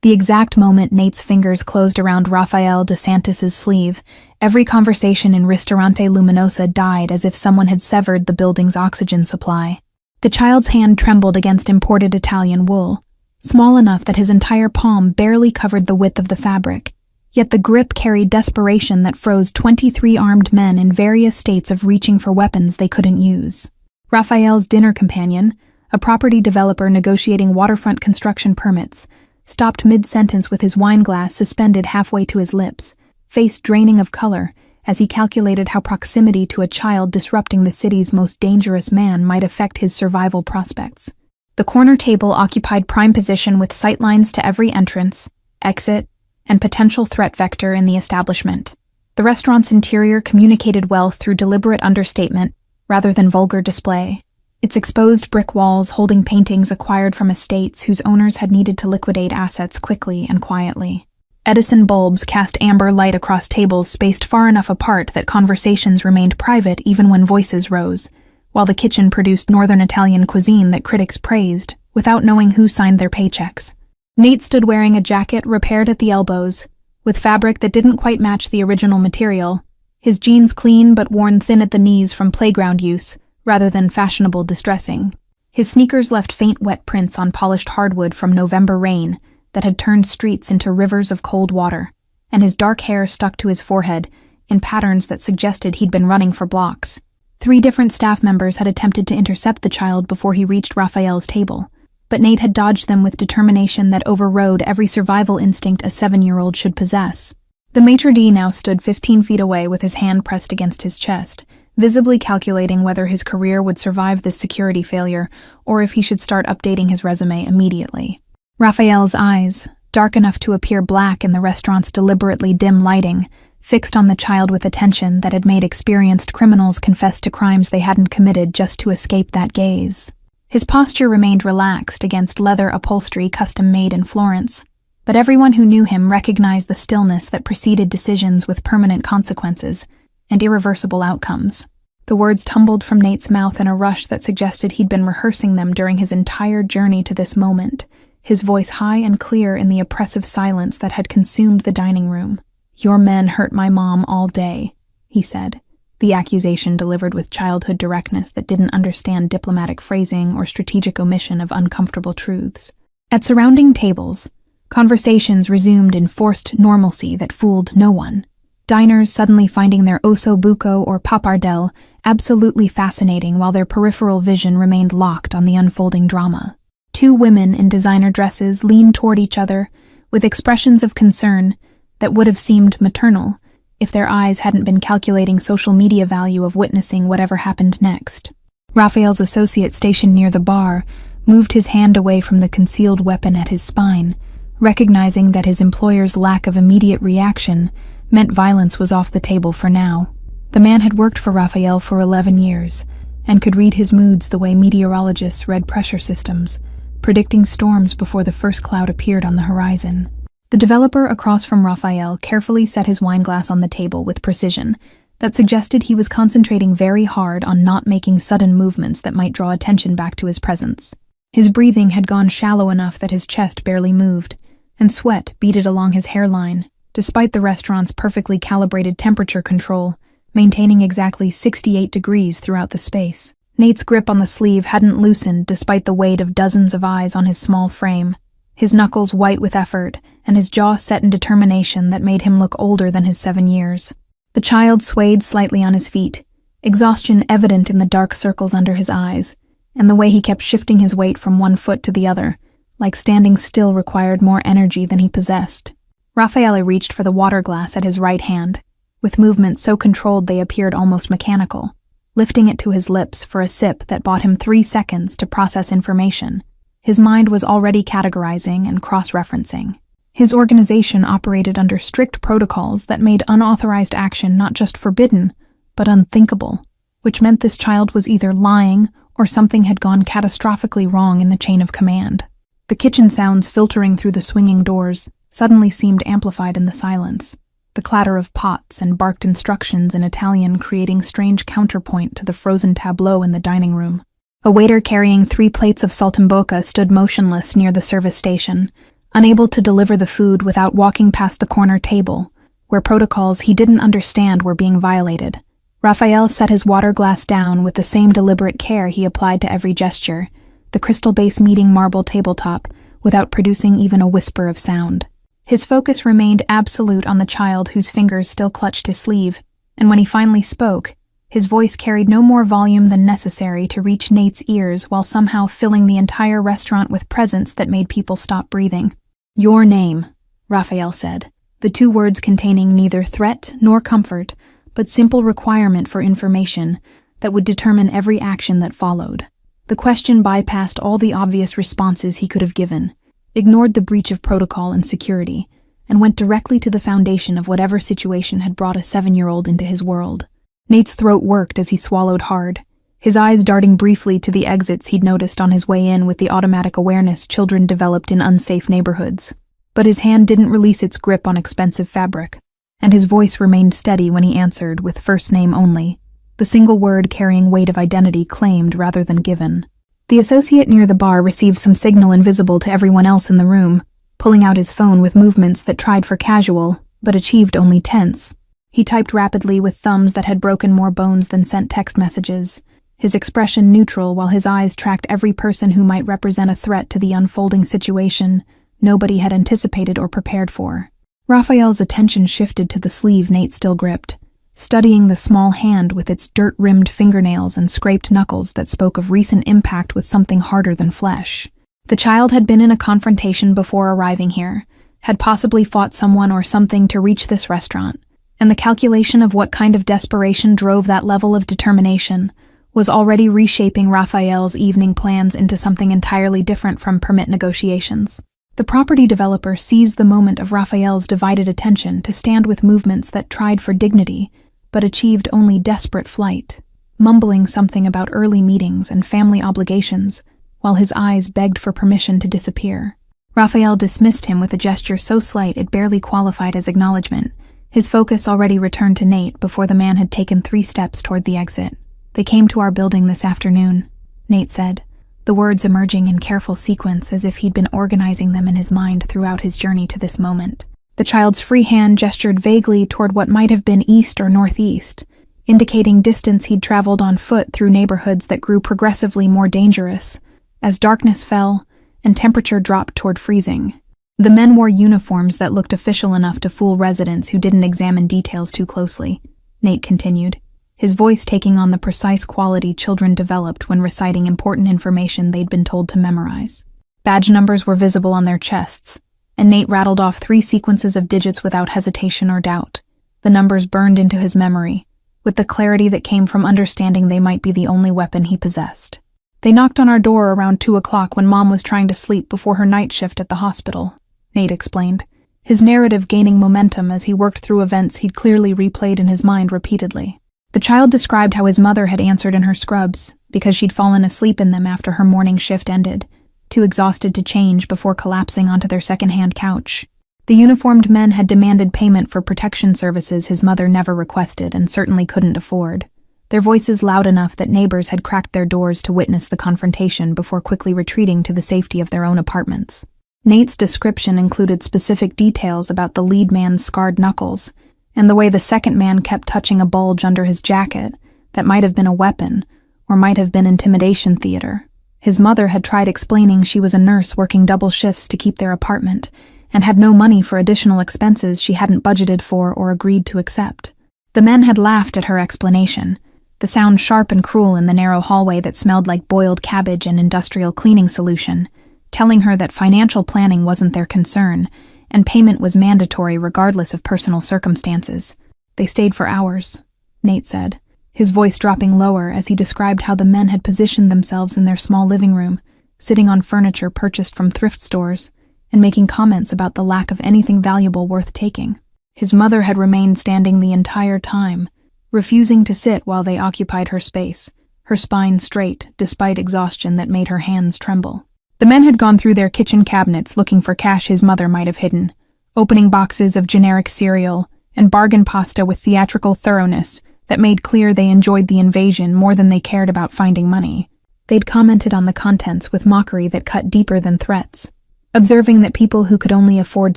The exact moment Nate's fingers closed around Rafael DeSantis' sleeve, every conversation in Ristorante Luminosa died as if someone had severed the building's oxygen supply. The child's hand trembled against imported Italian wool, small enough that his entire palm barely covered the width of the fabric, yet the grip carried desperation that froze 23 armed men in various states of reaching for weapons they couldn't use. Rafael's dinner companion, a property developer negotiating waterfront construction permits, stopped mid-sentence with his wine glass suspended halfway to his lips, face draining of color, as he calculated how proximity to a child disrupting the city's most dangerous man might affect his survival prospects. The corner table occupied prime position with sightlines to every entrance, exit, and potential threat vector in the establishment. The restaurant's interior communicated wealth through deliberate understatement rather than vulgar display. Its exposed brick walls holding paintings acquired from estates whose owners had needed to liquidate assets quickly and quietly. Edison bulbs cast amber light across tables spaced far enough apart that conversations remained private even when voices rose, while the kitchen produced Northern Italian cuisine that critics praised, without knowing who signed their paychecks. Nate stood wearing a jacket repaired at the elbows, with fabric that didn't quite match the original material, his jeans clean but worn thin at the knees from playground use, rather than fashionable distressing. His sneakers left faint wet prints on polished hardwood from November rain that had turned streets into rivers of cold water, and his dark hair stuck to his forehead in patterns that suggested he'd been running for blocks. 3 different staff members had attempted to intercept the child before he reached Rafael's table, but Nate had dodged them with determination that overrode every survival instinct a 7-year-old should possess. The maitre d' now stood 15 feet away with his hand pressed against his chest, visibly calculating whether his career would survive this security failure or if he should start updating his resume immediately. Rafael's eyes, dark enough to appear black in the restaurant's deliberately dim lighting, fixed on the child with attention that had made experienced criminals confess to crimes they hadn't committed just to escape that gaze. His posture remained relaxed against leather upholstery custom-made in Florence, but everyone who knew him recognized the stillness that preceded decisions with permanent consequences and irreversible outcomes. The words tumbled from Nate's mouth in a rush that suggested he'd been rehearsing them during his entire journey to this moment, his voice high and clear in the oppressive silence that had consumed the dining room. "Your men hurt my mom all day," he said, the accusation delivered with childhood directness that didn't understand diplomatic phrasing or strategic omission of uncomfortable truths. At surrounding tables, conversations resumed in forced normalcy that fooled no one. Diners suddenly finding their osso buco or pappardelle absolutely fascinating while their peripheral vision remained locked on the unfolding drama. 2 women in designer dresses leaned toward each other with expressions of concern that would have seemed maternal if their eyes hadn't been calculating social media value of witnessing whatever happened next. Rafael's associate stationed near the bar moved his hand away from the concealed weapon at his spine, recognizing that his employer's lack of immediate reaction meant violence was off the table for now. The man had worked for Rafael for 11 years and could read his moods the way meteorologists read pressure systems, predicting storms before the first cloud appeared on the horizon. The developer across from Rafael carefully set his wineglass on the table with precision that suggested he was concentrating very hard on not making sudden movements that might draw attention back to his presence. His breathing had gone shallow enough that his chest barely moved, and sweat beaded along his hairline, despite the restaurant's perfectly calibrated temperature control, maintaining exactly 68 degrees throughout the space. Nate's grip on the sleeve hadn't loosened despite the weight of dozens of eyes on his small frame, his knuckles white with effort and his jaw set in determination that made him look older than his 7 years. The child swayed slightly on his feet, exhaustion evident in the dark circles under his eyes, and the way he kept shifting his weight from one foot to the other, like standing still required more energy than he possessed. Rafael reached for the water glass at his right hand, with movements so controlled they appeared almost mechanical, lifting it to his lips for a sip that bought him 3 seconds to process information. His mind was already categorizing and cross-referencing. His organization operated under strict protocols that made unauthorized action not just forbidden, but unthinkable, which meant this child was either lying or something had gone catastrophically wrong in the chain of command. The kitchen sounds filtering through the swinging doors suddenly seemed amplified in the silence, the clatter of pots and barked instructions in Italian creating strange counterpoint to the frozen tableau in the dining room. A waiter carrying 3 plates of saltimbocca stood motionless near the service station, unable to deliver the food without walking past the corner table, where protocols he didn't understand were being violated. Raphael set his water glass down with the same deliberate care he applied to every gesture, the crystal-based meeting marble tabletop, without producing even a whisper of sound. His focus remained absolute on the child whose fingers still clutched his sleeve, and when he finally spoke, his voice carried no more volume than necessary to reach Nate's ears while somehow filling the entire restaurant with presence that made people stop breathing. "Your name," Raphael said, the two words containing neither threat nor comfort, but simple requirement for information that would determine every action that followed. The question bypassed all the obvious responses he could have given, ignored the breach of protocol and security, and went directly to the foundation of whatever situation had brought a 7-year-old into his world. Nate's throat worked as he swallowed hard, his eyes darting briefly to the exits he'd noticed on his way in with the automatic awareness children developed in unsafe neighborhoods. But his hand didn't release its grip on expensive fabric, and his voice remained steady when he answered with first name only, the single word carrying weight of identity claimed rather than given. The associate near the bar received some signal invisible to everyone else in the room, pulling out his phone with movements that tried for casual, but achieved only tense. He typed rapidly with thumbs that had broken more bones than sent text messages, his expression neutral while his eyes tracked every person who might represent a threat to the unfolding situation nobody had anticipated or prepared for. Raphael's attention shifted to the sleeve Nate still gripped, studying the small hand with its dirt-rimmed fingernails and scraped knuckles that spoke of recent impact with something harder than flesh. The child had been in a confrontation before arriving here, had possibly fought someone or something to reach this restaurant, and the calculation of what kind of desperation drove that level of determination was already reshaping Raphael's evening plans into something entirely different from permit negotiations. The property developer seized the moment of Raphael's divided attention to stand with movements that tried for dignity, but achieved only desperate flight, mumbling something about early meetings and family obligations, while his eyes begged for permission to disappear. Raphael dismissed him with a gesture so slight it barely qualified as acknowledgement, his focus already returned to Nate before the man had taken 3 steps toward the exit. "They came to our building this afternoon," Nate said, the words emerging in careful sequence as if he'd been organizing them in his mind throughout his journey to this moment. The child's free hand gestured vaguely toward what might have been east or northeast, indicating distance he'd traveled on foot through neighborhoods that grew progressively more dangerous, as darkness fell and temperature dropped toward freezing. The men wore uniforms that looked official enough to fool residents who didn't examine details too closely, Nate continued, his voice taking on the precise quality children developed when reciting important information they'd been told to memorize. Badge numbers were visible on their chests, and Nate rattled off 3 sequences of digits without hesitation or doubt. The numbers burned into his memory, with the clarity that came from understanding they might be the only weapon he possessed. "They knocked on our door around 2 o'clock when Mom was trying to sleep before her night shift at the hospital," Nate explained, his narrative gaining momentum as he worked through events he'd clearly replayed in his mind repeatedly. The child described how his mother had answered in her scrubs, because she'd fallen asleep in them after her morning shift ended, too exhausted to change before collapsing onto their second-hand couch. The uniformed men had demanded payment for protection services his mother never requested and certainly couldn't afford, their voices loud enough that neighbors had cracked their doors to witness the confrontation before quickly retreating to the safety of their own apartments. Nate's description included specific details about the lead man's scarred knuckles, and the way the second man kept touching a bulge under his jacket that might have been a weapon, or might have been intimidation theater. His mother had tried explaining she was a nurse working double shifts to keep their apartment, and had no money for additional expenses she hadn't budgeted for or agreed to accept. The men had laughed at her explanation, the sound sharp and cruel in the narrow hallway that smelled like boiled cabbage and industrial cleaning solution, telling her that financial planning wasn't their concern, and payment was mandatory regardless of personal circumstances. "They stayed for hours," Nate said, his voice dropping lower as he described how the men had positioned themselves in their small living room, sitting on furniture purchased from thrift stores, and making comments about the lack of anything valuable worth taking. His mother had remained standing the entire time, refusing to sit while they occupied her space, her spine straight despite exhaustion that made her hands tremble. The men had gone through their kitchen cabinets looking for cash his mother might have hidden, opening boxes of generic cereal and bargain pasta with theatrical thoroughness that made clear they enjoyed the invasion more than they cared about finding money. They'd commented on the contents with mockery that cut deeper than threats, observing that people who could only afford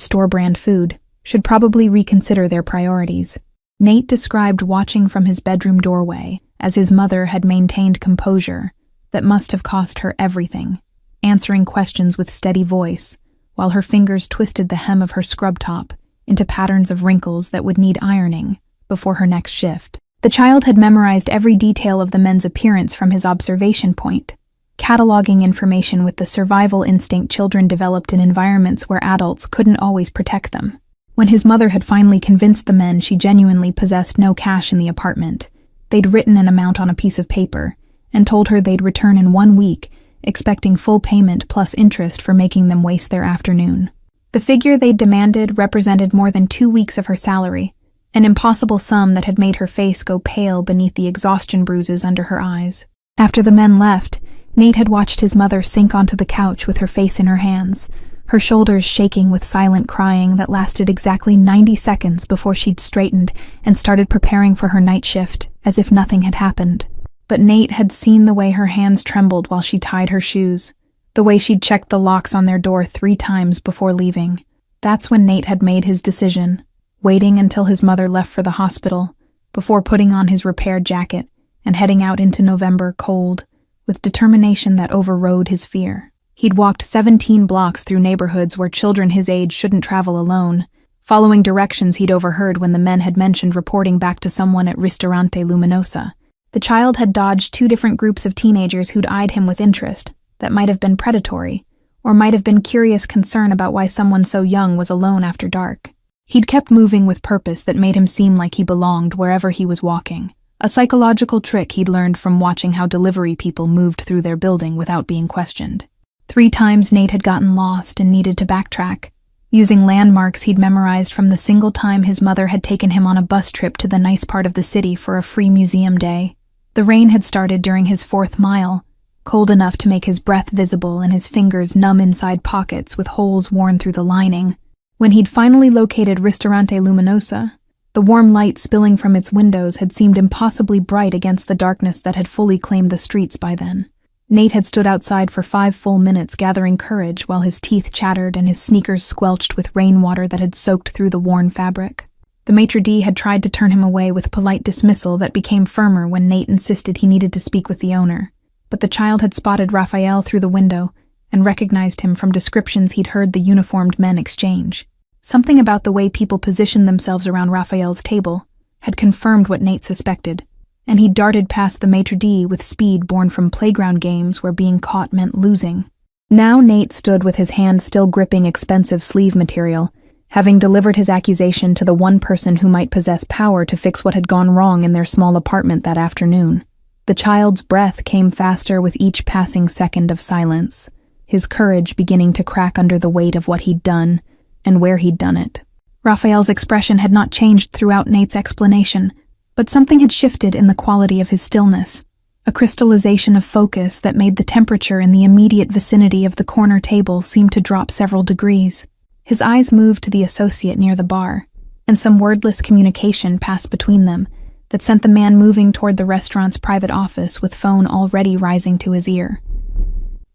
store-brand food should probably reconsider their priorities. Nate described watching from his bedroom doorway as his mother had maintained composure that must have cost her everything, answering questions with steady voice while her fingers twisted the hem of her scrub top into patterns of wrinkles that would need ironing before her next shift. The child had memorized every detail of the men's appearance from his observation point, cataloging information with the survival instinct children developed in environments where adults couldn't always protect them. When his mother had finally convinced the men she genuinely possessed no cash in the apartment, they'd written an amount on a piece of paper and told her they'd return in 1 week, expecting full payment plus interest for making them waste their afternoon. The figure they'd demanded represented more than 2 weeks of her salary, an impossible sum that had made her face go pale beneath the exhaustion bruises under her eyes. After the men left, Nate had watched his mother sink onto the couch with her face in her hands, her shoulders shaking with silent crying that lasted exactly 90 seconds before she'd straightened and started preparing for her night shift, as if nothing had happened. But Nate had seen the way her hands trembled while she tied her shoes, the way she'd checked the locks on their door 3 times before leaving. That's when Nate had made his decision, waiting until his mother left for the hospital, before putting on his repaired jacket and heading out into November cold, with determination that overrode his fear. He'd walked 17 blocks through neighborhoods where children his age shouldn't travel alone, following directions he'd overheard when the men had mentioned reporting back to someone at Ristorante Luminosa. The child had dodged 2 different groups of teenagers who'd eyed him with interest that might have been predatory, or might have been curious concern about why someone so young was alone after dark. He'd kept moving with purpose that made him seem like he belonged wherever he was walking, a psychological trick he'd learned from watching how delivery people moved through their building without being questioned. 3 times Nate had gotten lost and needed to backtrack, using landmarks he'd memorized from the single time his mother had taken him on a bus trip to the nice part of the city for a free museum day. The rain had started during his 4th mile, cold enough to make his breath visible and his fingers numb inside pockets with holes worn through the lining. When he'd finally located Ristorante Luminosa, the warm light spilling from its windows had seemed impossibly bright against the darkness that had fully claimed the streets by then. Nate had stood outside for 5 full minutes gathering courage while his teeth chattered and his sneakers squelched with rainwater that had soaked through the worn fabric. The maitre d' had tried to turn him away with polite dismissal that became firmer when Nate insisted he needed to speak with the owner, but the child had spotted Raphael through the window and recognized him from descriptions he'd heard the uniformed men exchange. Something about the way people positioned themselves around Raphael's table had confirmed what Nate suspected, and he darted past the maitre d' with speed born from playground games where being caught meant losing. Now Nate stood with his hand still gripping expensive sleeve material, having delivered his accusation to the one person who might possess power to fix what had gone wrong in their small apartment that afternoon. The child's breath came faster with each passing second of silence, his courage beginning to crack under the weight of what he'd done and where he'd done it. Raphael's expression had not changed throughout Nate's explanation, but something had shifted in the quality of his stillness, a crystallization of focus that made the temperature in the immediate vicinity of the corner table seem to drop several degrees. His eyes moved to the associate near the bar, and some wordless communication passed between them that sent the man moving toward the restaurant's private office with phone already rising to his ear.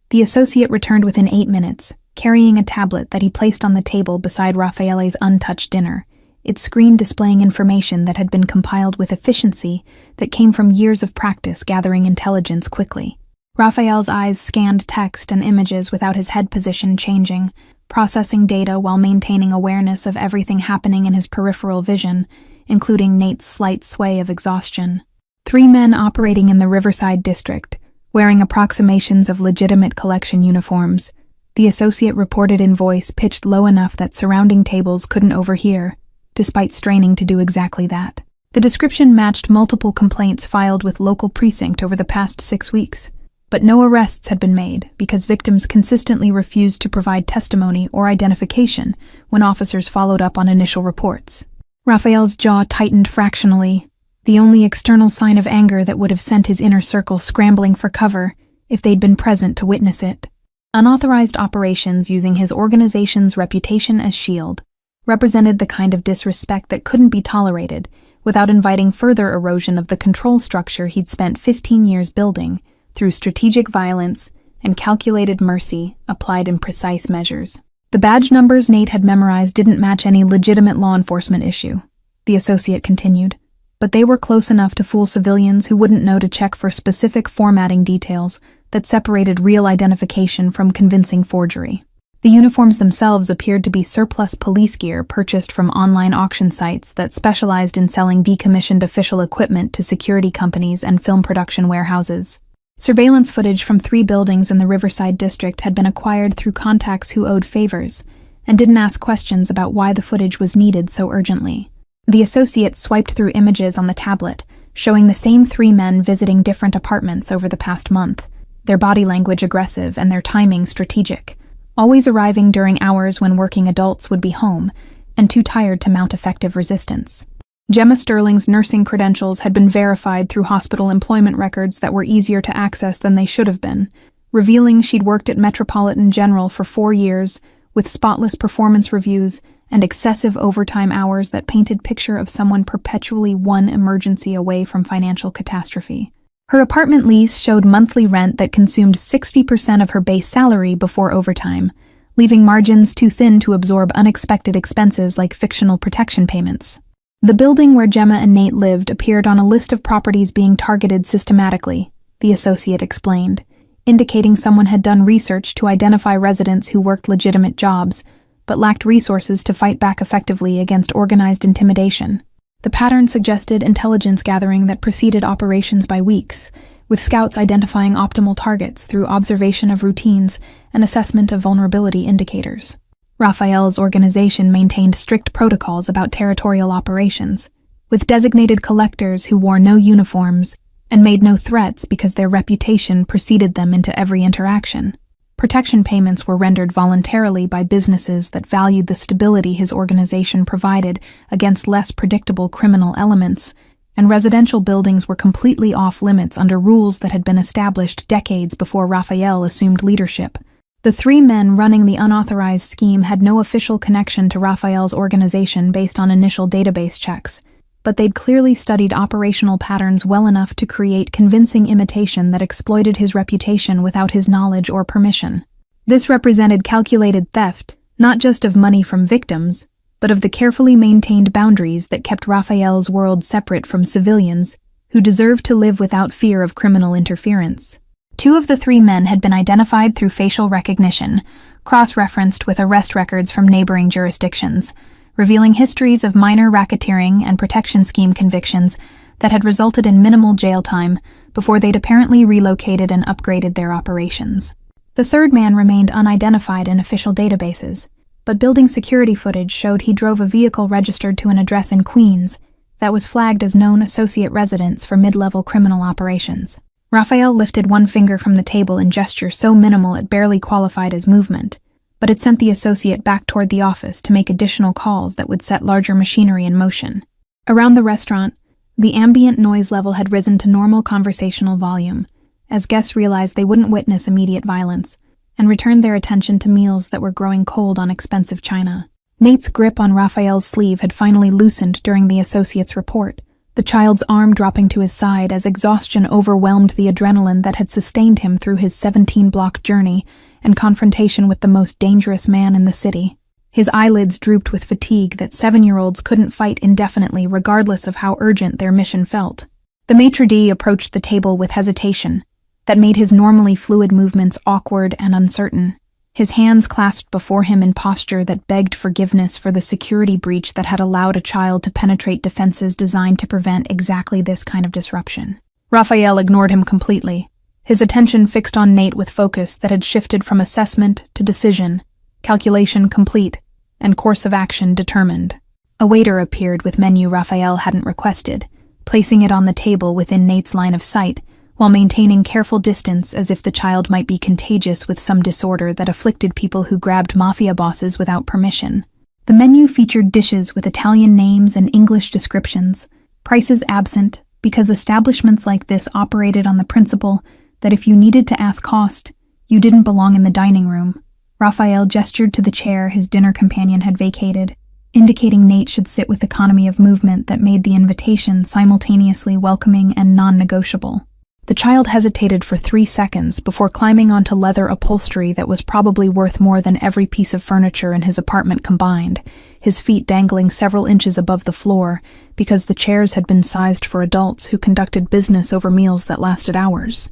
The associate returned within 8 minutes, carrying a tablet that he placed on the table beside Raffaele's untouched dinner, its screen displaying information that had been compiled with efficiency that came from years of practice gathering intelligence quickly. Raphael's eyes scanned text and images without his head position changing, processing data while maintaining awareness of everything happening in his peripheral vision, including Nate's slight sway of exhaustion. 3 men operating in the Riverside district, wearing approximations of legitimate collection uniforms. The associate reported in voice pitched low enough that surrounding tables couldn't overhear, despite straining to do exactly that. The description matched multiple complaints filed with local precinct over the past 6 weeks. But no arrests had been made because victims consistently refused to provide testimony or identification when officers followed up on initial reports. Raphael's jaw tightened fractionally, the only external sign of anger that would have sent his inner circle scrambling for cover if they'd been present to witness it. Unauthorized operations using his organization's reputation as shield represented the kind of disrespect that couldn't be tolerated without inviting further erosion of the control structure he'd spent 15 years building through strategic violence and calculated mercy applied in precise measures. The badge numbers Nate had memorized didn't match any legitimate law enforcement issue, the associate continued, but they were close enough to fool civilians who wouldn't know to check for specific formatting details that separated real identification from convincing forgery. The uniforms themselves appeared to be surplus police gear purchased from online auction sites that specialized in selling decommissioned official equipment to security companies and film production warehouses. Surveillance footage from 3 buildings in the Riverside district had been acquired through contacts who owed favors and didn't ask questions about why the footage was needed so urgently. The associate swiped through images on the tablet, showing the same 3 men visiting different apartments over the past month, their body language aggressive and their timing strategic, always arriving during hours when working adults would be home and too tired to mount effective resistance. Gemma Sterling's nursing credentials had been verified through hospital employment records that were easier to access than they should have been, revealing she'd worked at Metropolitan General for 4 years, with spotless performance reviews and excessive overtime hours that painted picture of someone perpetually one emergency away from financial catastrophe. Her apartment lease showed monthly rent that consumed 60% of her base salary before overtime, leaving margins too thin to absorb unexpected expenses like fictional protection payments. The building where Gemma and Nate lived appeared on a list of properties being targeted systematically, the associate explained, indicating someone had done research to identify residents who worked legitimate jobs, but lacked resources to fight back effectively against organized intimidation. The pattern suggested intelligence gathering that preceded operations by weeks, with scouts identifying optimal targets through observation of routines and assessment of vulnerability indicators. Raphael's organization maintained strict protocols about territorial operations, with designated collectors who wore no uniforms and made no threats because their reputation preceded them into every interaction. Protection payments were rendered voluntarily by businesses that valued the stability his organization provided against less predictable criminal elements, and residential buildings were completely off-limits under rules that had been established decades before Raphael assumed leadership. The 3 men running the unauthorized scheme had no official connection to Raphael's organization based on initial database checks, but they'd clearly studied operational patterns well enough to create convincing imitation that exploited his reputation without his knowledge or permission. This represented calculated theft, not just of money from victims, but of the carefully maintained boundaries that kept Raphael's world separate from civilians who deserved to live without fear of criminal interference. 2 of the 3 men had been identified through facial recognition, cross-referenced with arrest records from neighboring jurisdictions, revealing histories of minor racketeering and protection scheme convictions that had resulted in minimal jail time before they'd apparently relocated and upgraded their operations. The 3rd man remained unidentified in official databases, but building security footage showed he drove a vehicle registered to an address in Queens that was flagged as known associate residence for mid-level criminal operations. Raphael lifted one finger from the table in gesture so minimal it barely qualified as movement, but it sent the associate back toward the office to make additional calls that would set larger machinery in motion. Around the restaurant, the ambient noise level had risen to normal conversational volume, as guests realized they wouldn't witness immediate violence, and returned their attention to meals that were growing cold on expensive china. Nate's grip on Raphael's sleeve had finally loosened during the associate's report, the child's arm dropping to his side as exhaustion overwhelmed the adrenaline that had sustained him through his 17-block journey and confrontation with the most dangerous man in the city. His eyelids drooped with fatigue that 7-year-olds couldn't fight indefinitely regardless of how urgent their mission felt. The maitre d' approached the table with hesitation that made his normally fluid movements awkward and uncertain, his hands clasped before him in posture that begged forgiveness for the security breach that had allowed a child to penetrate defenses designed to prevent exactly this kind of disruption. Raphael ignored him completely, his attention fixed on Nate with focus that had shifted from assessment to decision, calculation complete, and course of action determined. A waiter appeared with menu Raphael hadn't requested, placing it on the table within Nate's line of sight, while maintaining careful distance as if the child might be contagious with some disorder that afflicted people who grabbed mafia bosses without permission. The menu featured dishes with Italian names and English descriptions, prices absent because establishments like this operated on the principle that if you needed to ask cost, you didn't belong in the dining room. Raphael gestured to the chair his dinner companion had vacated, indicating Nate should sit with economy of movement that made the invitation simultaneously welcoming and non-negotiable. The child hesitated for 3 seconds before climbing onto leather upholstery that was probably worth more than every piece of furniture in his apartment combined, his feet dangling several inches above the floor because the chairs had been sized for adults who conducted business over meals that lasted hours.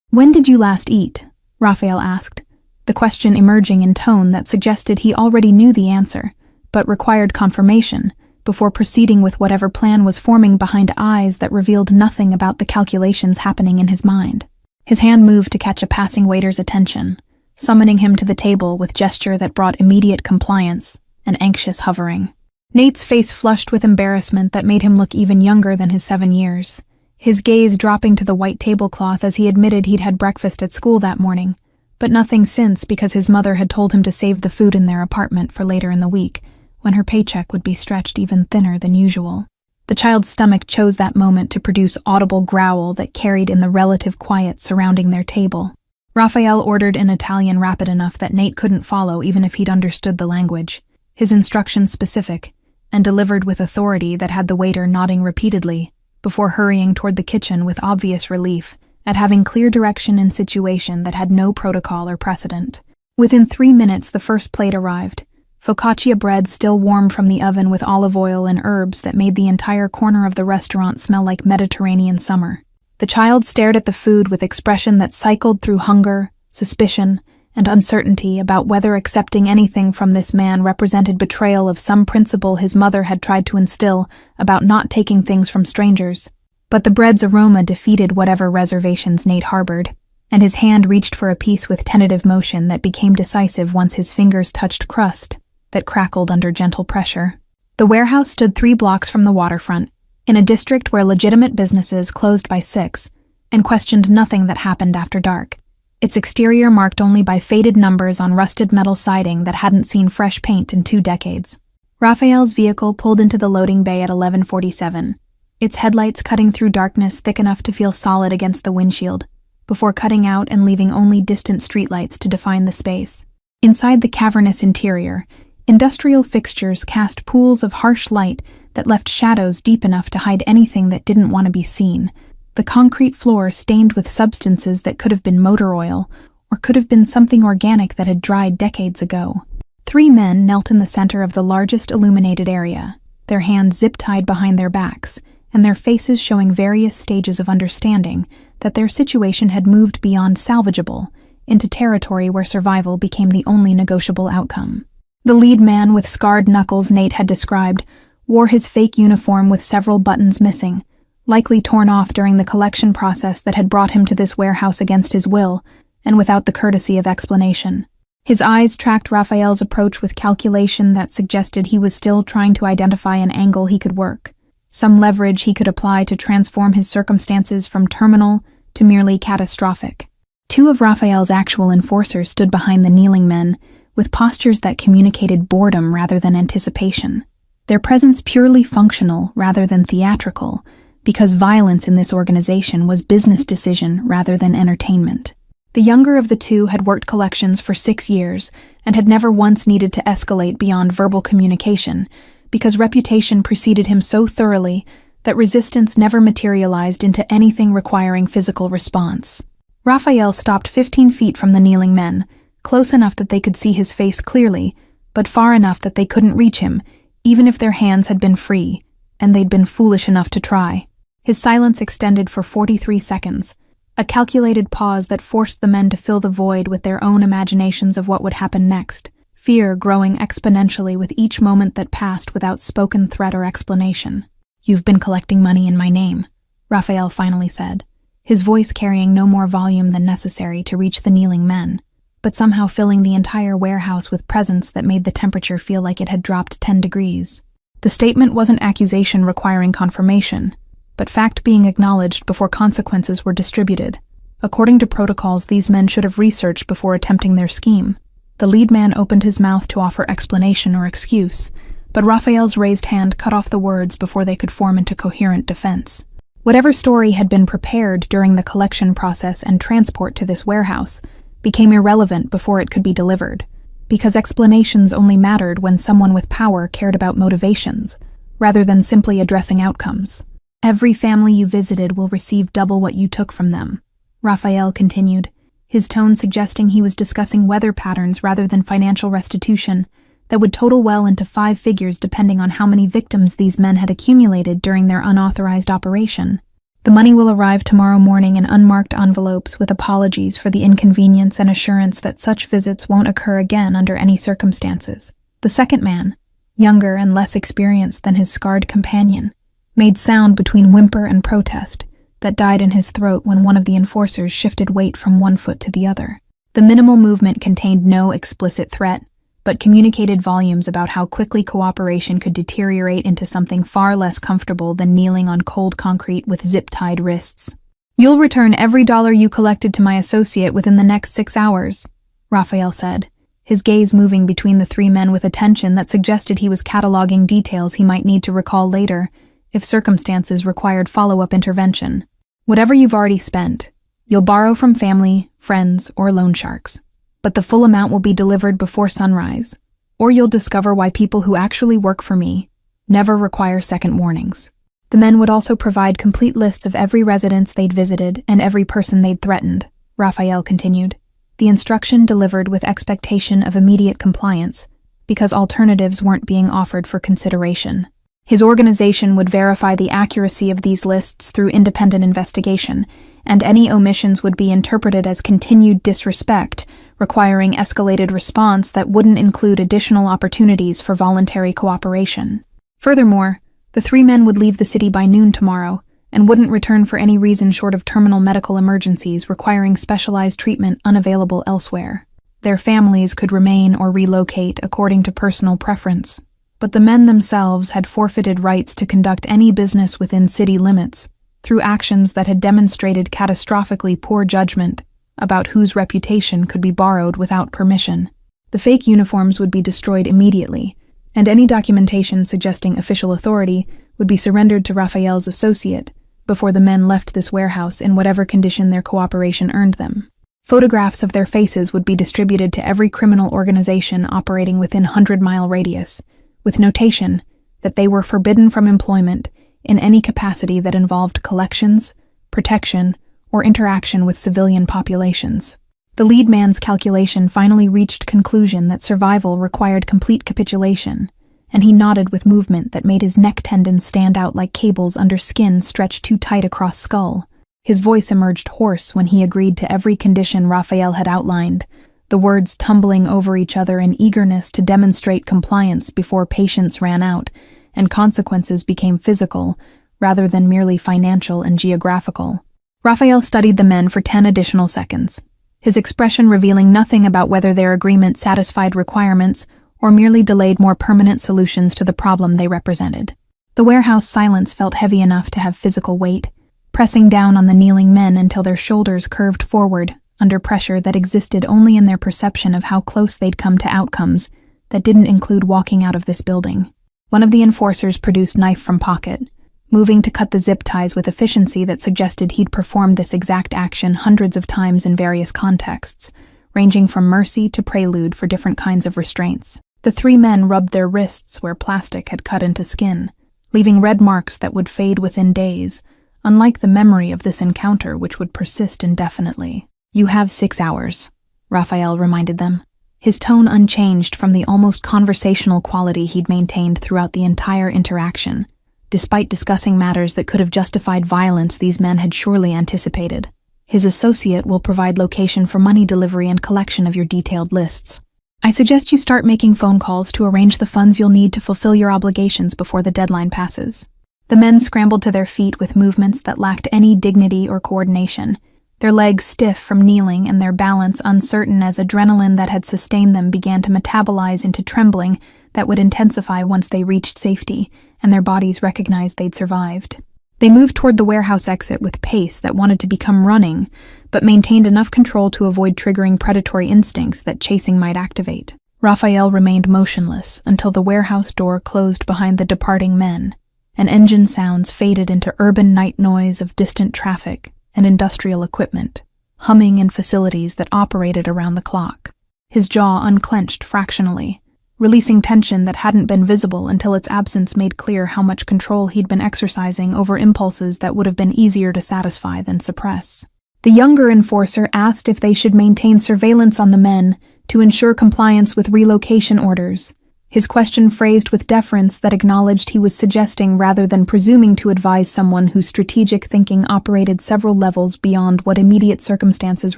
"When did you last eat?" Raphael asked, the question emerging in tone that suggested he already knew the answer, but required confirmation before proceeding with whatever plan was forming behind eyes that revealed nothing about the calculations happening in his mind. His hand moved to catch a passing waiter's attention, summoning him to the table with gesture that brought immediate compliance and anxious hovering. Nate's face flushed with embarrassment that made him look even younger than his 7 years, his gaze dropping to the white tablecloth as he admitted he'd had breakfast at school that morning, but nothing since because his mother had told him to save the food in their apartment for later in the week, when her paycheck would be stretched even thinner than usual. The child's stomach chose that moment to produce audible growl that carried in the relative quiet surrounding their table. Raphael ordered in Italian rapid enough that Nate couldn't follow even if he'd understood the language, his instructions specific, and delivered with authority that had the waiter nodding repeatedly, before hurrying toward the kitchen with obvious relief at having clear direction in situation that had no protocol or precedent. Within 3 minutes the first plate arrived, focaccia bread still warm from the oven with olive oil and herbs that made the entire corner of the restaurant smell like Mediterranean summer. The child stared at the food with expression that cycled through hunger, suspicion, and uncertainty about whether accepting anything from this man represented betrayal of some principle his mother had tried to instill about not taking things from strangers. But the bread's aroma defeated whatever reservations Nate harbored, and his hand reached for a piece with tentative motion that became decisive once his fingers touched crust that crackled under gentle pressure. The warehouse stood 3 blocks from the waterfront, in a district where legitimate businesses closed by 6 and questioned nothing that happened after dark, its exterior marked only by faded numbers on rusted metal siding that hadn't seen fresh paint in 2 decades. Raphael's vehicle pulled into the loading bay at 11:47, its headlights cutting through darkness thick enough to feel solid against the windshield, before cutting out and leaving only distant streetlights to define the space. Inside the cavernous interior, industrial fixtures cast pools of harsh light that left shadows deep enough to hide anything that didn't want to be seen, the concrete floor stained with substances that could have been motor oil or could have been something organic that had dried decades ago. 3 men knelt in the center of the largest illuminated area, their hands zip-tied behind their backs, and their faces showing various stages of understanding that their situation had moved beyond salvageable into territory where survival became the only negotiable outcome. The lead man with scarred knuckles Nate had described wore his fake uniform with several buttons missing, likely torn off during the collection process that had brought him to this warehouse against his will and without the courtesy of explanation. His eyes tracked Raphael's approach with calculation that suggested he was still trying to identify an angle he could work, some leverage he could apply to transform his circumstances from terminal to merely catastrophic. 2 of Raphael's actual enforcers stood behind the kneeling men, with postures that communicated boredom rather than anticipation, their presence purely functional rather than theatrical, because violence in this organization was business decision rather than entertainment. The younger of the 2 had worked collections for 6 years and had never once needed to escalate beyond verbal communication, because reputation preceded him so thoroughly that resistance never materialized into anything requiring physical response. Raphael stopped 15 feet from the kneeling men, close enough that they could see his face clearly, but far enough that they couldn't reach him, even if their hands had been free, and they'd been foolish enough to try. His silence extended for 43 seconds, a calculated pause that forced the men to fill the void with their own imaginations of what would happen next, fear growing exponentially with each moment that passed without spoken threat or explanation. "You've been collecting money in my name," Raphael finally said, his voice carrying no more volume than necessary to reach the kneeling men, but somehow filling the entire warehouse with presence that made the temperature feel like it had dropped 10 degrees. The statement wasn't accusation requiring confirmation, but fact being acknowledged before consequences were distributed. According to protocols, these men should have researched before attempting their scheme. The lead man opened his mouth to offer explanation or excuse, but Raphael's raised hand cut off the words before they could form into coherent defense. Whatever story had been prepared during the collection process and transport to this warehouse became irrelevant before it could be delivered, because explanations only mattered when someone with power cared about motivations, rather than simply addressing outcomes. Every family you visited will receive double what you took from them, Raphael continued, his tone suggesting he was discussing weather patterns rather than financial restitution that would total well into 5 figures depending on how many victims these men had accumulated during their unauthorized operation. The money will arrive tomorrow morning in unmarked envelopes with apologies for the inconvenience and assurance that such visits won't occur again under any circumstances. The second man, younger and less experienced than his scarred companion, made sound between whimper and protest that died in his throat when one of the enforcers shifted weight from one foot to the other. The minimal movement contained no explicit threat, but communicated volumes about how quickly cooperation could deteriorate into something far less comfortable than kneeling on cold concrete with zip-tied wrists. "You'll return every dollar you collected to my associate within the next 6 hours, Raphael said, his gaze moving between the 3 men with attention that suggested he was cataloging details he might need to recall later if circumstances required follow-up intervention. "Whatever you've already spent, you'll borrow from family, friends, or loan sharks. But the full amount will be delivered before sunrise, or you'll discover why people who actually work for me never require second warnings." The men would also provide complete lists of every residence they'd visited and every person they'd threatened, Raphael continued, the instruction delivered with expectation of immediate compliance, because alternatives weren't being offered for consideration. His organization would verify the accuracy of these lists through independent investigation, and any omissions would be interpreted as continued disrespect, requiring escalated response that wouldn't include additional opportunities for voluntary cooperation. Furthermore, the 3 men would leave the city by noon tomorrow and wouldn't return for any reason short of terminal medical emergencies requiring specialized treatment unavailable elsewhere. Their families could remain or relocate according to personal preference, but the men themselves had forfeited rights to conduct any business within city limits through actions that had demonstrated catastrophically poor judgment about whose reputation could be borrowed without permission. The fake uniforms would be destroyed immediately, and any documentation suggesting official authority would be surrendered to Raphael's associate before the men left this warehouse in whatever condition their cooperation earned them. Photographs of their faces would be distributed to every criminal organization operating within 100-mile radius, with notation that they were forbidden from employment in any capacity that involved collections, protection, or interaction with civilian populations. The lead man's calculation finally reached conclusion that survival required complete capitulation, and he nodded with movement that made his neck tendons stand out like cables under skin stretched too tight across skull. His voice emerged hoarse when he agreed to every condition Raphael had outlined, the words tumbling over each other in eagerness to demonstrate compliance before patience ran out, and consequences became physical, rather than merely financial and geographical. Raphael studied the men for 10 additional seconds, his expression revealing nothing about whether their agreement satisfied requirements or merely delayed more permanent solutions to the problem they represented. The warehouse silence felt heavy enough to have physical weight, pressing down on the kneeling men until their shoulders curved forward under pressure that existed only in their perception of how close they'd come to outcomes that didn't include walking out of this building. One of the enforcers produced knife from pocket, moving to cut the zip ties with efficiency that suggested he'd performed this exact action hundreds of times in various contexts, ranging from mercy to prelude for different kinds of restraints. The 3 men rubbed their wrists where plastic had cut into skin, leaving red marks that would fade within days, unlike the memory of this encounter which would persist indefinitely. "You have 6 hours, Raphael reminded them, his tone unchanged from the almost conversational quality he'd maintained throughout the entire interaction, despite discussing matters that could have justified violence these men had surely anticipated. His associate will provide location for money delivery and collection of your detailed lists. I suggest you start making phone calls to arrange the funds you'll need to fulfill your obligations before the deadline passes." The men scrambled to their feet with movements that lacked any dignity or coordination, their legs stiff from kneeling and their balance uncertain as adrenaline that had sustained them began to metabolize into trembling that would intensify once they reached safety and their bodies recognized they'd survived. They moved toward the warehouse exit with pace that wanted to become running, but maintained enough control to avoid triggering predatory instincts that chasing might activate. Raphael remained motionless until the warehouse door closed behind the departing men, and engine sounds faded into urban night noise of distant traffic and industrial equipment, humming in facilities that operated around the clock. His jaw unclenched fractionally, releasing tension that hadn't been visible until its absence made clear how much control he'd been exercising over impulses that would have been easier to satisfy than suppress. The younger enforcer asked if they should maintain surveillance on the men to ensure compliance with relocation orders, his question phrased with deference that acknowledged he was suggesting rather than presuming to advise someone whose strategic thinking operated several levels beyond what immediate circumstances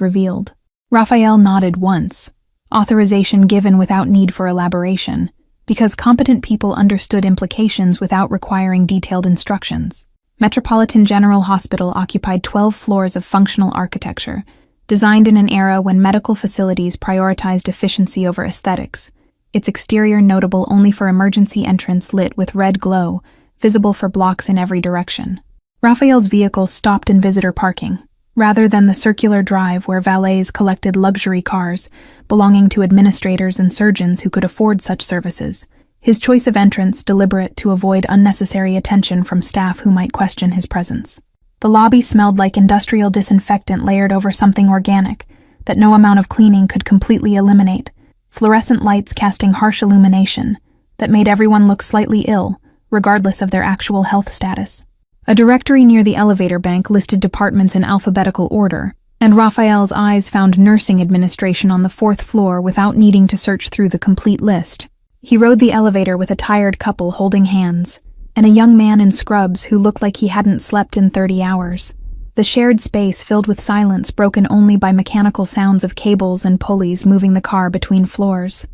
revealed. Raphael nodded once, authorization given without need for elaboration, because competent people understood implications without requiring detailed instructions. Metropolitan General Hospital occupied 12 floors of functional architecture, designed in an era when medical facilities prioritized efficiency over aesthetics, its exterior notable only for emergency entrance lit with red glow, visible for blocks in every direction. Raphael's vehicle stopped in visitor parking, rather than the circular drive where valets collected luxury cars belonging to administrators and surgeons who could afford such services. His choice of entrance deliberate to avoid unnecessary attention from staff who might question his presence. The lobby smelled like industrial disinfectant layered over something organic that no amount of cleaning could completely eliminate, fluorescent lights casting harsh illumination that made everyone look slightly ill, regardless of their actual health status. A directory near the elevator bank listed departments in alphabetical order, and Raphael's eyes found nursing administration on the 4th floor without needing to search through the complete list. He rode the elevator with a tired couple holding hands, and a young man in scrubs who looked like he hadn't slept in 30 hours. The shared space filled with silence broken only by mechanical sounds of cables and pulleys moving the car between floors.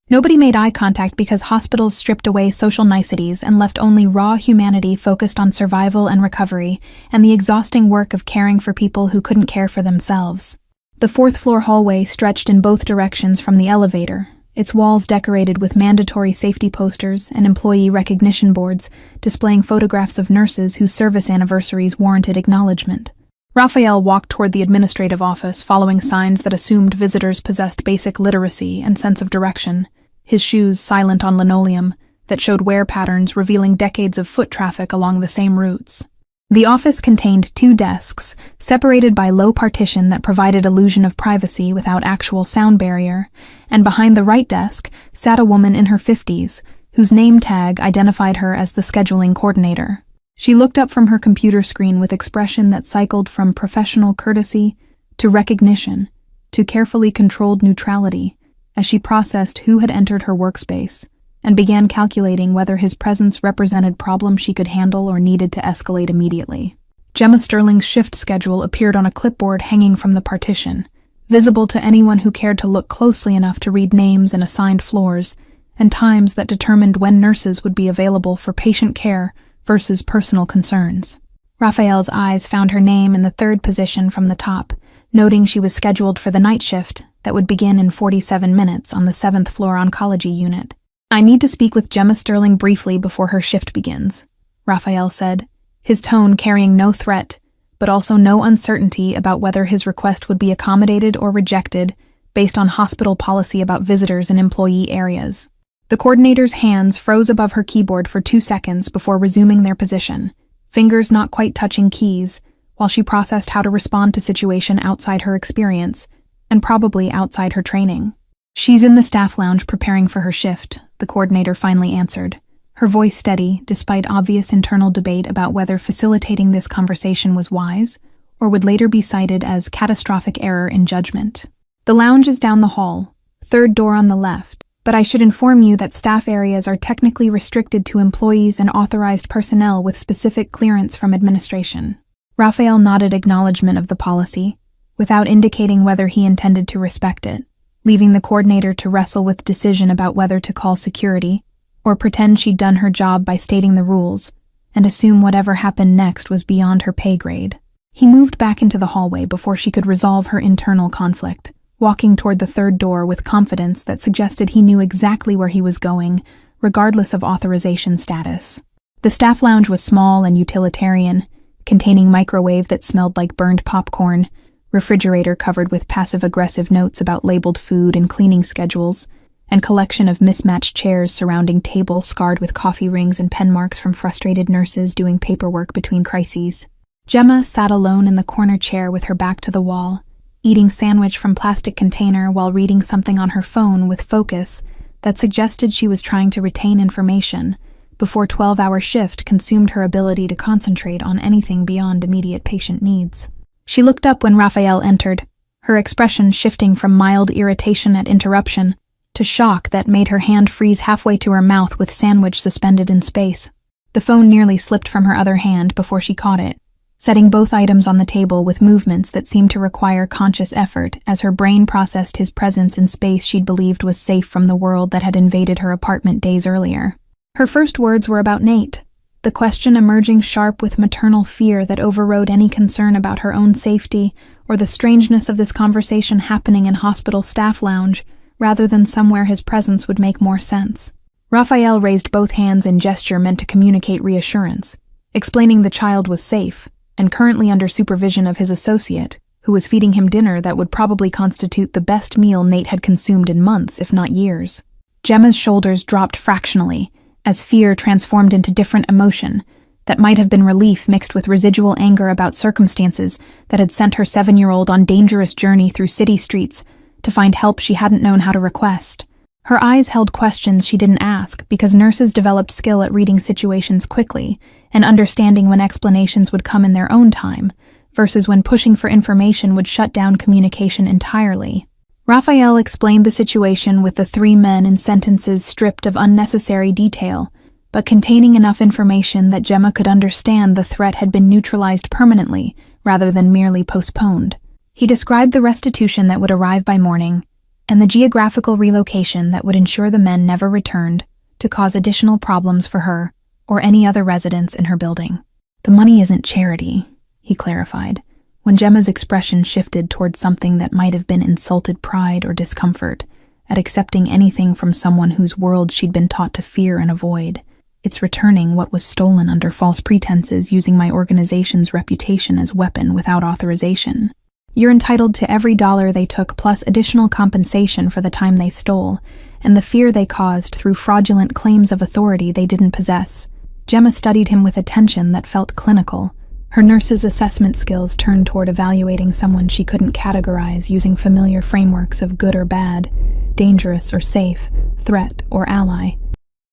Nobody made eye contact because hospitals stripped away social niceties and left only raw humanity focused on survival and recovery and the exhausting work of caring for people who couldn't care for themselves. The 4th floor hallway stretched in both directions from the elevator, its walls decorated with mandatory safety posters and employee recognition boards displaying photographs of nurses whose service anniversaries warranted acknowledgement. Raphael walked toward the administrative office, following signs that assumed visitors possessed basic literacy and sense of direction, his shoes silent on linoleum that showed wear patterns revealing decades of foot traffic along the same routes. The office contained 2 desks, separated by low partition that provided illusion of privacy without actual sound barrier, and behind the right desk sat a woman in her 50s, whose name tag identified her as the scheduling coordinator. She looked up from her computer screen with expression that cycled from professional courtesy to recognition to carefully controlled neutrality as she processed who had entered her workspace and began calculating whether his presence represented problems she could handle or needed to escalate immediately. Gemma Sterling's shift schedule appeared on a clipboard hanging from the partition, visible to anyone who cared to look closely enough to read names and assigned floors, and times that determined when nurses would be available for patient care versus personal concerns. Raphael's eyes found her name in the 3rd position from the top, noting she was scheduled for the night shift that would begin in 47 minutes on the 7th floor oncology unit. "I need to speak with Gemma Sterling briefly before her shift begins," Raphael said, his tone carrying no threat, but also no uncertainty about whether his request would be accommodated or rejected based on hospital policy about visitors in employee areas. The coordinator's hands froze above her keyboard for 2 seconds before resuming their position, fingers not quite touching keys, while she processed how to respond to situation outside her experience, and probably outside her training. "She's in the staff lounge preparing for her shift," the coordinator finally answered, her voice steady despite obvious internal debate about whether facilitating this conversation was wise or would later be cited as catastrophic error in judgment. "The lounge is down the hall, 3rd door on the left, but I should inform you that staff areas are technically restricted to employees and authorized personnel with specific clearance from administration." Raphael nodded acknowledgement of the policy, without indicating whether he intended to respect it, leaving the coordinator to wrestle with decision about whether to call security or pretend she'd done her job by stating the rules and assume whatever happened next was beyond her pay grade. He moved back into the hallway before she could resolve her internal conflict, walking toward the 3rd door with confidence that suggested he knew exactly where he was going, regardless of authorization status. The staff lounge was small and utilitarian, containing microwave that smelled like burned popcorn, refrigerator covered with passive-aggressive notes about labeled food and cleaning schedules, and collection of mismatched chairs surrounding tables scarred with coffee rings and pen marks from frustrated nurses doing paperwork between crises. Gemma sat alone in the corner chair with her back to the wall, eating sandwich from plastic container while reading something on her phone with focus that suggested she was trying to retain information before 12-hour shift consumed her ability to concentrate on anything beyond immediate patient needs. She looked up when Raphael entered, her expression shifting from mild irritation at interruption to shock that made her hand freeze halfway to her mouth with sandwich suspended in space. The phone nearly slipped from her other hand before she caught it, setting both items on the table with movements that seemed to require conscious effort as her brain processed his presence in space she'd believed was safe from the world that had invaded her apartment days earlier. Her first words were about Nate, the question emerging sharp with maternal fear that overrode any concern about her own safety or the strangeness of this conversation happening in hospital staff lounge rather than somewhere his presence would make more sense. Raphael raised both hands in gesture meant to communicate reassurance, explaining the child was safe and currently under supervision of his associate, who was feeding him dinner that would probably constitute the best meal Nate had consumed in months, if not years. Gemma's shoulders dropped fractionally, as fear transformed into different emotion that might have been relief mixed with residual anger about circumstances that had sent her 7-year-old on dangerous journey through city streets to find help she hadn't known how to request. Her eyes held questions she didn't ask because nurses developed skill at reading situations quickly and understanding when explanations would come in their own time versus when pushing for information would shut down communication entirely. Raphael explained the situation with the 3 men in sentences stripped of unnecessary detail, but containing enough information that Gemma could understand the threat had been neutralized permanently rather than merely postponed. He described the restitution that would arrive by morning and the geographical relocation that would ensure the men never returned to cause additional problems for her or any other residents in her building. "The money isn't charity," he clarified, when Gemma's expression shifted towards something that might have been insulted pride or discomfort at accepting anything from someone whose world she'd been taught to fear and avoid. "It's returning what was stolen under false pretenses using my organization's reputation as weapon without authorization. You're entitled to every dollar they took plus additional compensation for the time they stole and the fear they caused through fraudulent claims of authority they didn't possess." Gemma studied him with attention that felt clinical, her nurse's assessment skills turned toward evaluating someone she couldn't categorize using familiar frameworks of good or bad, dangerous or safe, threat or ally.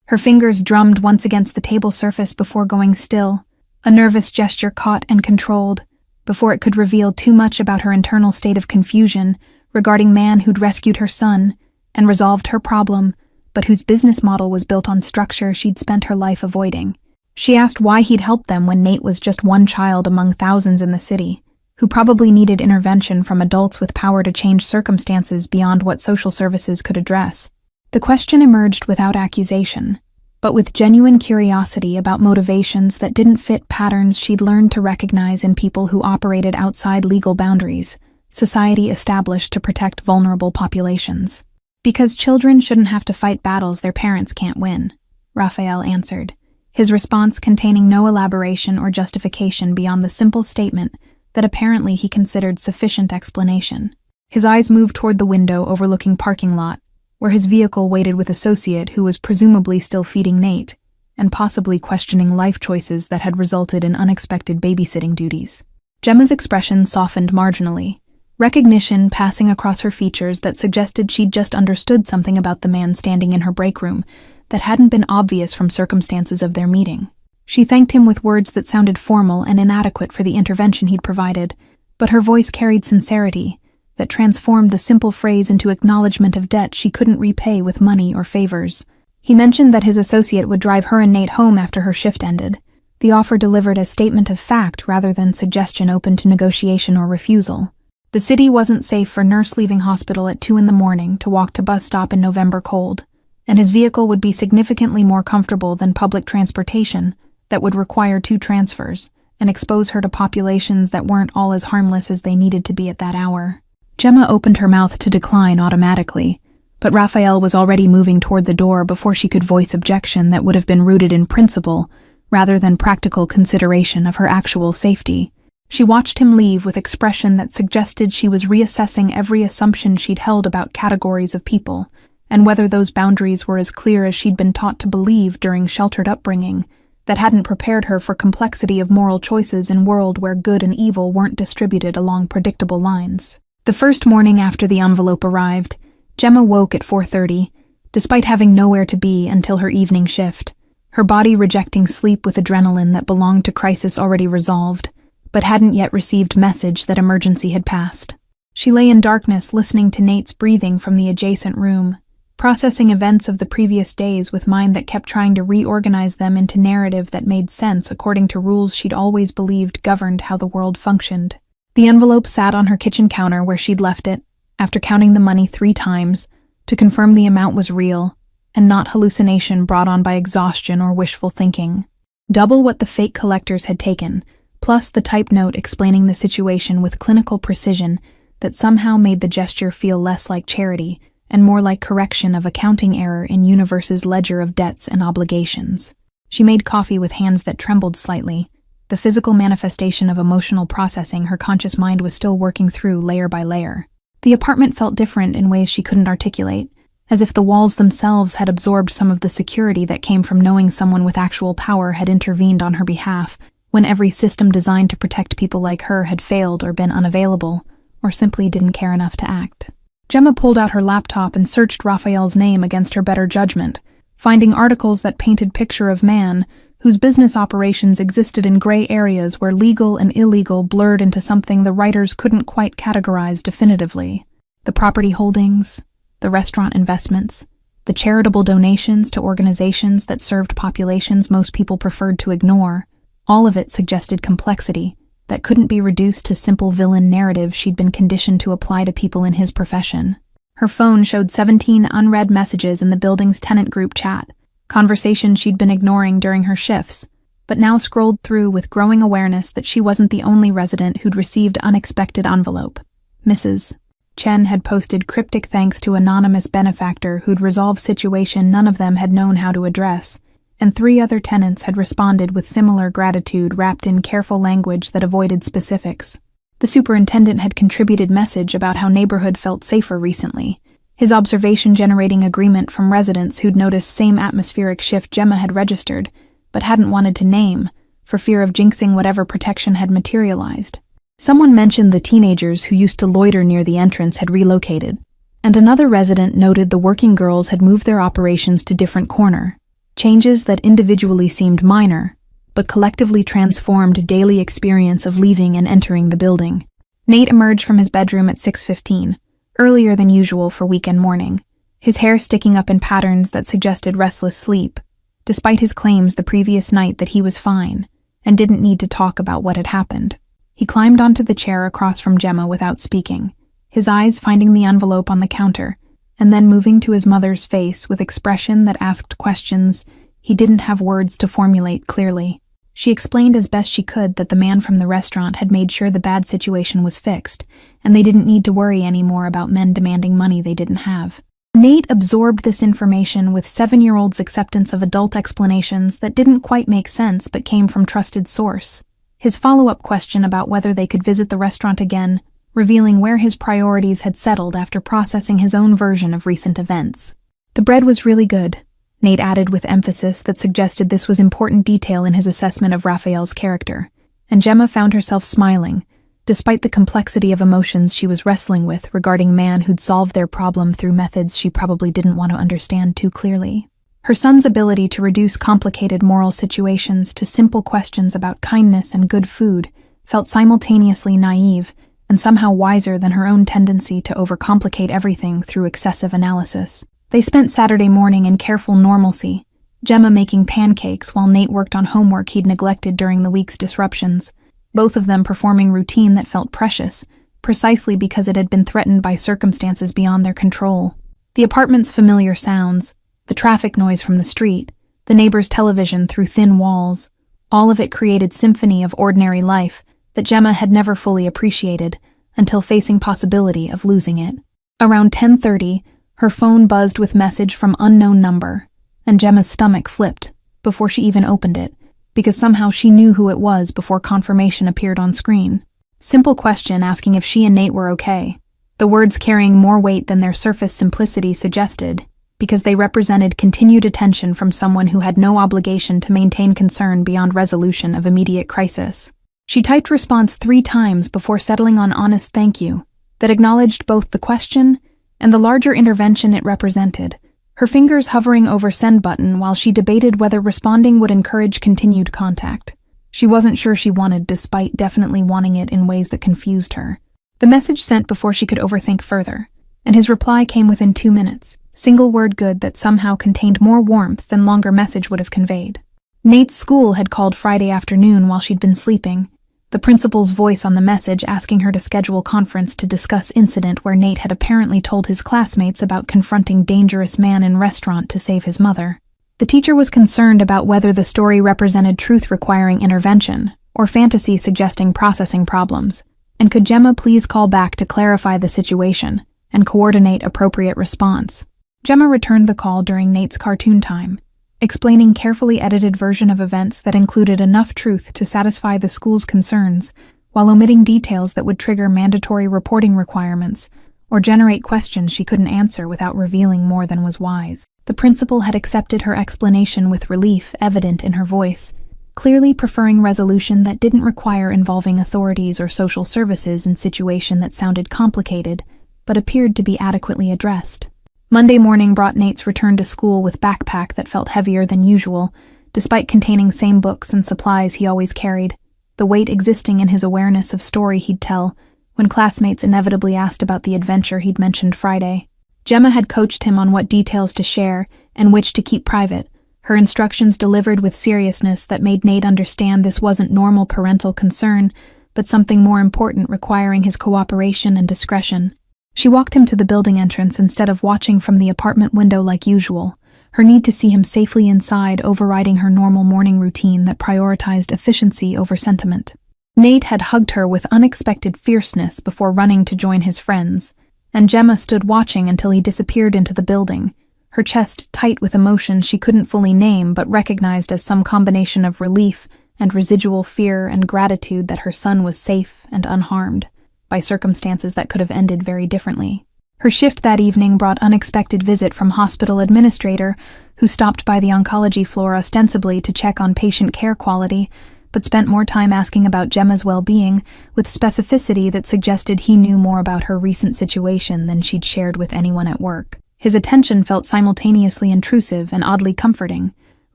Her fingers drummed once against the table surface before going still, a nervous gesture caught and controlled, before it could reveal too much about her internal state of confusion regarding man who'd rescued her son and resolved her problem, but whose business model was built on structure she'd spent her life avoiding. She asked why he'd helped them when Nate was just one child among thousands in the city, who probably needed intervention from adults with power to change circumstances beyond what social services could address. The question emerged without accusation, but with genuine curiosity about motivations that didn't fit patterns she'd learned to recognize in people who operated outside legal boundaries, society established to protect vulnerable populations. "Because children shouldn't have to fight battles their parents can't win," Raphael answered, his response containing no elaboration or justification beyond the simple statement that apparently he considered sufficient explanation. His eyes moved toward the window overlooking parking lot, where his vehicle waited with associate who was presumably still feeding Nate, and possibly questioning life choices that had resulted in unexpected babysitting duties. Gemma's expression softened marginally, recognition passing across her features that suggested she'd just understood something about the man standing in her break room that hadn't been obvious from circumstances of their meeting. She thanked him with words that sounded formal and inadequate for the intervention he'd provided, but her voice carried sincerity that transformed the simple phrase into acknowledgement of debt she couldn't repay with money or favors. He mentioned that his associate would drive her and Nate home after her shift ended, the offer delivered as statement of fact rather than suggestion open to negotiation or refusal. The city wasn't safe for nurse leaving hospital at 2 a.m. to walk to bus stop in November cold, and his vehicle would be significantly more comfortable than public transportation that would require 2 transfers and expose her to populations that weren't all as harmless as they needed to be at that hour. Gemma opened her mouth to decline automatically, but Raphael was already moving toward the door before she could voice objection that would have been rooted in principle rather than practical consideration of her actual safety. She watched him leave with expression that suggested she was reassessing every assumption she'd held about categories of people, and whether those boundaries were as clear as she'd been taught to believe during sheltered upbringing that hadn't prepared her for complexity of moral choices in a world where good and evil weren't distributed along predictable lines. The first morning after the envelope arrived, Gemma woke at 4:30, despite having nowhere to be until her evening shift, her body rejecting sleep with adrenaline that belonged to crisis already resolved, but hadn't yet received message that emergency had passed. She lay in darkness listening to Nate's breathing from the adjacent room, processing events of the previous days with mind that kept trying to reorganize them into narrative that made sense according to rules she'd always believed governed how the world functioned. The envelope sat on her kitchen counter where she'd left it, after counting the money 3 times, to confirm the amount was real, and not hallucination brought on by exhaustion or wishful thinking. Double what the fake collectors had taken, plus the typed note explaining the situation with clinical precision that somehow made the gesture feel less like charity and more like correction of accounting error in Universe's ledger of debts and obligations. She made coffee with hands that trembled slightly, the physical manifestation of emotional processing her conscious mind was still working through layer by layer. The apartment felt different in ways she couldn't articulate, as if the walls themselves had absorbed some of the security that came from knowing someone with actual power had intervened on her behalf when every system designed to protect people like her had failed or been unavailable, or simply didn't care enough to act. Gemma pulled out her laptop and searched Raphael's name against her better judgment, finding articles that painted picture of man whose business operations existed in gray areas where legal and illegal blurred into something the writers couldn't quite categorize definitively. The property holdings, the restaurant investments, the charitable donations to organizations that served populations most people preferred to ignore, all of it suggested complexity that couldn't be reduced to simple villain narratives she'd been conditioned to apply to people in his profession. Her phone showed 17 unread messages in the building's tenant group chat, conversations she'd been ignoring during her shifts, but now scrolled through with growing awareness that she wasn't the only resident who'd received unexpected envelope. Mrs. Chen had posted cryptic thanks to anonymous benefactor who'd resolved situation none of them had known how to address, and 3 other tenants had responded with similar gratitude wrapped in careful language that avoided specifics. The superintendent had contributed message about how neighborhood felt safer recently, his observation generating agreement from residents who'd noticed same atmospheric shift Gemma had registered, but hadn't wanted to name, for fear of jinxing whatever protection had materialized. Someone mentioned the teenagers who used to loiter near the entrance had relocated, and another resident noted the working girls had moved their operations to different corner, changes that individually seemed minor, but collectively transformed daily experience of leaving and entering the building. Nate emerged from his bedroom at 6:15, earlier than usual for weekend morning, his hair sticking up in patterns that suggested restless sleep, despite his claims the previous night that he was fine and didn't need to talk about what had happened. He climbed onto the chair across from Gemma without speaking, his eyes finding the envelope on the counter, and then moving to his mother's face with expression that asked questions he didn't have words to formulate clearly. She explained as best she could that the man from the restaurant had made sure the bad situation was fixed, and they didn't need to worry anymore about men demanding money they didn't have. Nate absorbed this information with 7-year-old's acceptance of adult explanations that didn't quite make sense but came from trusted source. His follow-up question about whether they could visit the restaurant again, revealing where his priorities had settled after processing his own version of recent events. The bread was really good, Nate added with emphasis that suggested this was important detail in his assessment of Raphael's character, and Gemma found herself smiling, despite the complexity of emotions she was wrestling with regarding man who'd solved their problem through methods she probably didn't want to understand too clearly. Her son's ability to reduce complicated moral situations to simple questions about kindness and good food felt simultaneously naive and somehow wiser than her own tendency to overcomplicate everything through excessive analysis. They spent Saturday morning in careful normalcy, Gemma making pancakes while Nate worked on homework he'd neglected during the week's disruptions, both of them performing routine that felt precious, precisely because it had been threatened by circumstances beyond their control. The apartment's familiar sounds, the traffic noise from the street, the neighbor's television through thin walls, all of it created symphony of ordinary life that Gemma had never fully appreciated until facing possibility of losing it. Around 10:30, her phone buzzed with message from unknown number, and Gemma's stomach flipped before she even opened it, because somehow she knew who it was before confirmation appeared on screen. Simple question asking if she and Nate were okay, the words carrying more weight than their surface simplicity suggested, because they represented continued attention from someone who had no obligation to maintain concern beyond resolution of immediate crisis. She typed response 3 times before settling on honest thank you that acknowledged both the question and the larger intervention it represented, her fingers hovering over send button while she debated whether responding would encourage continued contact. She wasn't sure she wanted, despite definitely wanting it in ways that confused her. The message sent before she could overthink further, and his reply came within 2 minutes, single word good that somehow contained more warmth than longer message would have conveyed. Nate's school had called Friday afternoon while she'd been sleeping, the principal's voice on the message asking her to schedule conference to discuss incident where Nate had apparently told his classmates about confronting dangerous man in restaurant to save his mother. The teacher was concerned about whether the story represented truth requiring intervention, or fantasy suggesting processing problems, and could Gemma please call back to clarify the situation and coordinate appropriate response. Gemma returned the call during Nate's cartoon time, explaining carefully edited version of events that included enough truth to satisfy the school's concerns, while omitting details that would trigger mandatory reporting requirements or generate questions she couldn't answer without revealing more than was wise. The principal had accepted her explanation with relief evident in her voice, clearly preferring resolution that didn't require involving authorities or social services in situation that sounded complicated, but appeared to be adequately addressed. Monday morning brought Nate's return to school with backpack that felt heavier than usual, despite containing same books and supplies he always carried, the weight existing in his awareness of story he'd tell when classmates inevitably asked about the adventure he'd mentioned Friday. Gemma had coached him on what details to share and which to keep private, her instructions delivered with seriousness that made Nate understand this wasn't normal parental concern, but something more important requiring his cooperation and discretion. She walked him to the building entrance instead of watching from the apartment window like usual, her need to see him safely inside overriding her normal morning routine that prioritized efficiency over sentiment. Nate had hugged her with unexpected fierceness before running to join his friends, and Gemma stood watching until he disappeared into the building, her chest tight with emotion she couldn't fully name but recognized as some combination of relief and residual fear and gratitude that her son was safe and unharmed by circumstances that could have ended very differently. Her shift that evening brought unexpected visit from hospital administrator, who stopped by the oncology floor ostensibly to check on patient care quality, but spent more time asking about Gemma's well-being, with specificity that suggested he knew more about her recent situation than she'd shared with anyone at work. His attention felt simultaneously intrusive and oddly comforting,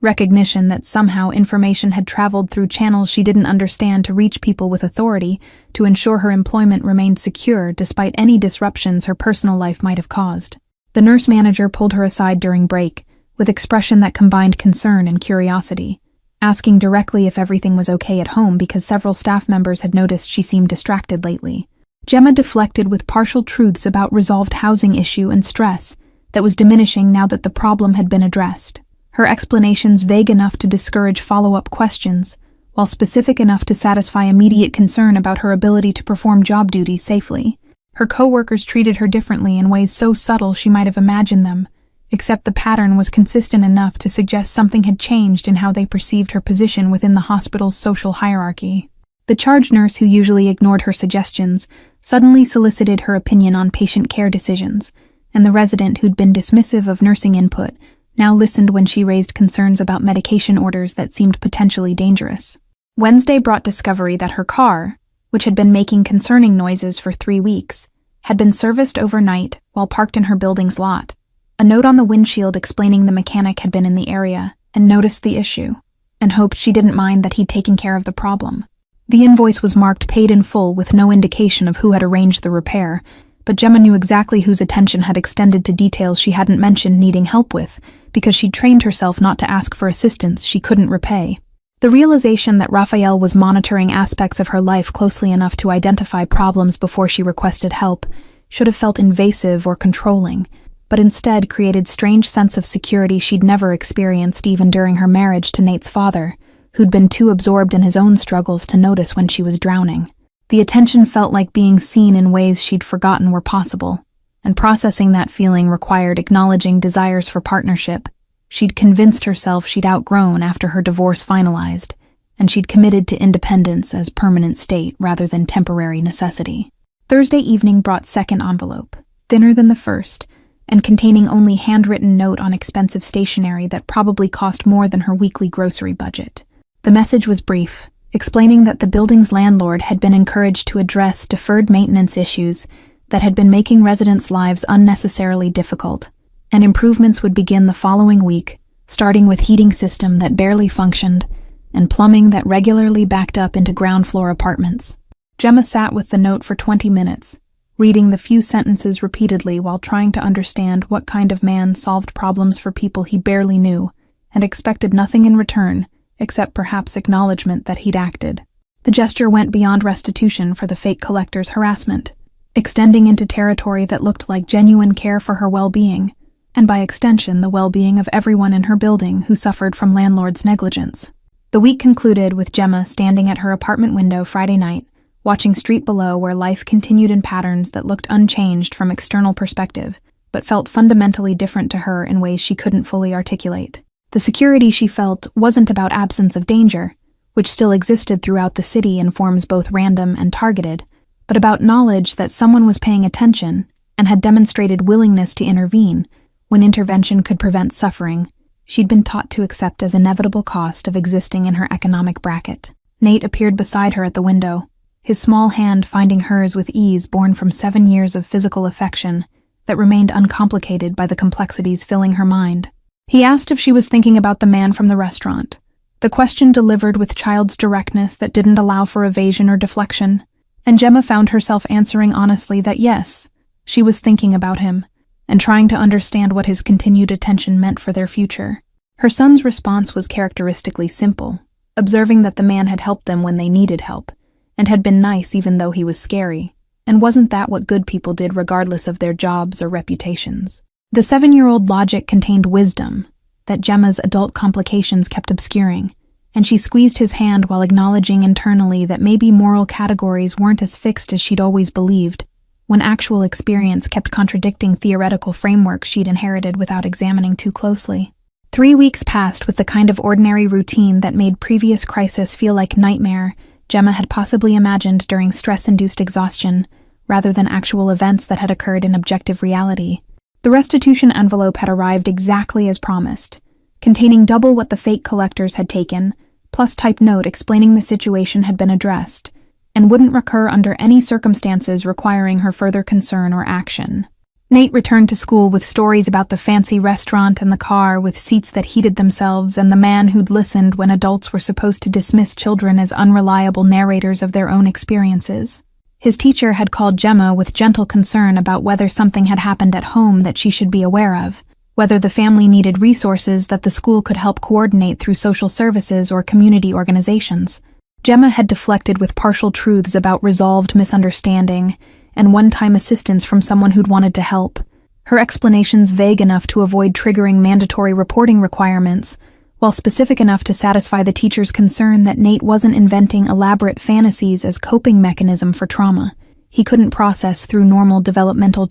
recognition that somehow information had traveled through channels she didn't understand to reach people with authority to ensure her employment remained secure despite any disruptions her personal life might have caused. The nurse manager pulled her aside during break, with expression that combined concern and curiosity, asking directly if everything was okay at home because several staff members had noticed she seemed distracted lately. Gemma deflected with partial truths about resolved housing issue and stress that was diminishing now that the problem had been addressed. Her explanations vague enough to discourage follow-up questions, while specific enough to satisfy immediate concern about her ability to perform job duties safely. Her co-workers treated her differently in ways so subtle she might have imagined them, except the pattern was consistent enough to suggest something had changed in how they perceived her position within the hospital's social hierarchy. The charge nurse, who usually ignored her suggestions, suddenly solicited her opinion on patient care decisions, and the resident who'd been dismissive of nursing input now listened when she raised concerns about medication orders that seemed potentially dangerous. Wednesday brought discovery that her car, which had been making concerning noises for 3 weeks, had been serviced overnight while parked in her building's lot. A note on the windshield explaining the mechanic had been in the area and noticed the issue, and hoped she didn't mind that he'd taken care of the problem. The invoice was marked paid in full with no indication of who had arranged the repair, but Gemma knew exactly whose attention had extended to details she hadn't mentioned needing help with, because she'd trained herself not to ask for assistance she couldn't repay. The realization that Raphael was monitoring aspects of her life closely enough to identify problems before she requested help should have felt invasive or controlling, but instead created strange sense of security she'd never experienced even during her marriage to Nate's father, who'd been too absorbed in his own struggles to notice when she was drowning. The attention felt like being seen in ways she'd forgotten were possible, and processing that feeling required acknowledging desires for partnership she'd convinced herself she'd outgrown after her divorce finalized, and she'd committed to independence as permanent state rather than temporary necessity. Thursday evening brought second envelope, thinner than the first, and containing only handwritten note on expensive stationery that probably cost more than her weekly grocery budget. The message was brief, explaining that the building's landlord had been encouraged to address deferred maintenance issues that had been making residents' lives unnecessarily difficult, and improvements would begin the following week, starting with heating system that barely functioned and plumbing that regularly backed up into ground floor apartments. Gemma sat with the note for 20 minutes, reading the few sentences repeatedly while trying to understand what kind of man solved problems for people he barely knew and expected nothing in return except perhaps acknowledgement that he'd acted. The gesture went beyond restitution for the fake collector's harassment, extending into territory that looked like genuine care for her well-being, and by extension the well-being of everyone in her building who suffered from landlord's negligence. The week concluded with Gemma standing at her apartment window Friday night, watching street below where life continued in patterns that looked unchanged from external perspective, but felt fundamentally different to her in ways she couldn't fully articulate. The security she felt wasn't about absence of danger, which still existed throughout the city in forms both random and targeted, but about knowledge that someone was paying attention and had demonstrated willingness to intervene when intervention could prevent suffering she'd been taught to accept as inevitable cost of existing in her economic bracket. Nate appeared beside her at the window, his small hand finding hers with ease born from 7 years of physical affection that remained uncomplicated by the complexities filling her mind. He asked if she was thinking about the man from the restaurant, the question delivered with child's directness that didn't allow for evasion or deflection, and Gemma found herself answering honestly that yes, she was thinking about him, and trying to understand what his continued attention meant for their future. Her son's response was characteristically simple, observing that the man had helped them when they needed help, and had been nice even though he was scary, and wasn't that what good people did regardless of their jobs or reputations? The 7-year-old logic contained wisdom that Gemma's adult complications kept obscuring, and she squeezed his hand while acknowledging internally that maybe moral categories weren't as fixed as she'd always believed, when actual experience kept contradicting theoretical frameworks she'd inherited without examining too closely. 3 weeks passed with the kind of ordinary routine that made previous crisis feel like nightmare Gemma had possibly imagined during stress-induced exhaustion, rather than actual events that had occurred in objective reality. The restitution envelope had arrived exactly as promised, containing double what the fake collectors had taken, plus type note explaining the situation had been addressed, and wouldn't recur under any circumstances requiring her further concern or action. Nate returned to school with stories about the fancy restaurant and the car with seats that heated themselves and the man who'd listened when adults were supposed to dismiss children as unreliable narrators of their own experiences. His teacher had called Gemma with gentle concern about whether something had happened at home that she should be aware of, whether the family needed resources that the school could help coordinate through social services or community organizations. Gemma had deflected with partial truths about resolved misunderstanding and one-time assistance from someone who'd wanted to help, her explanations vague enough to avoid triggering mandatory reporting requirements, while specific enough to satisfy the teacher's concern that Nate wasn't inventing elaborate fantasies as coping mechanism for trauma he couldn't process through normal developmental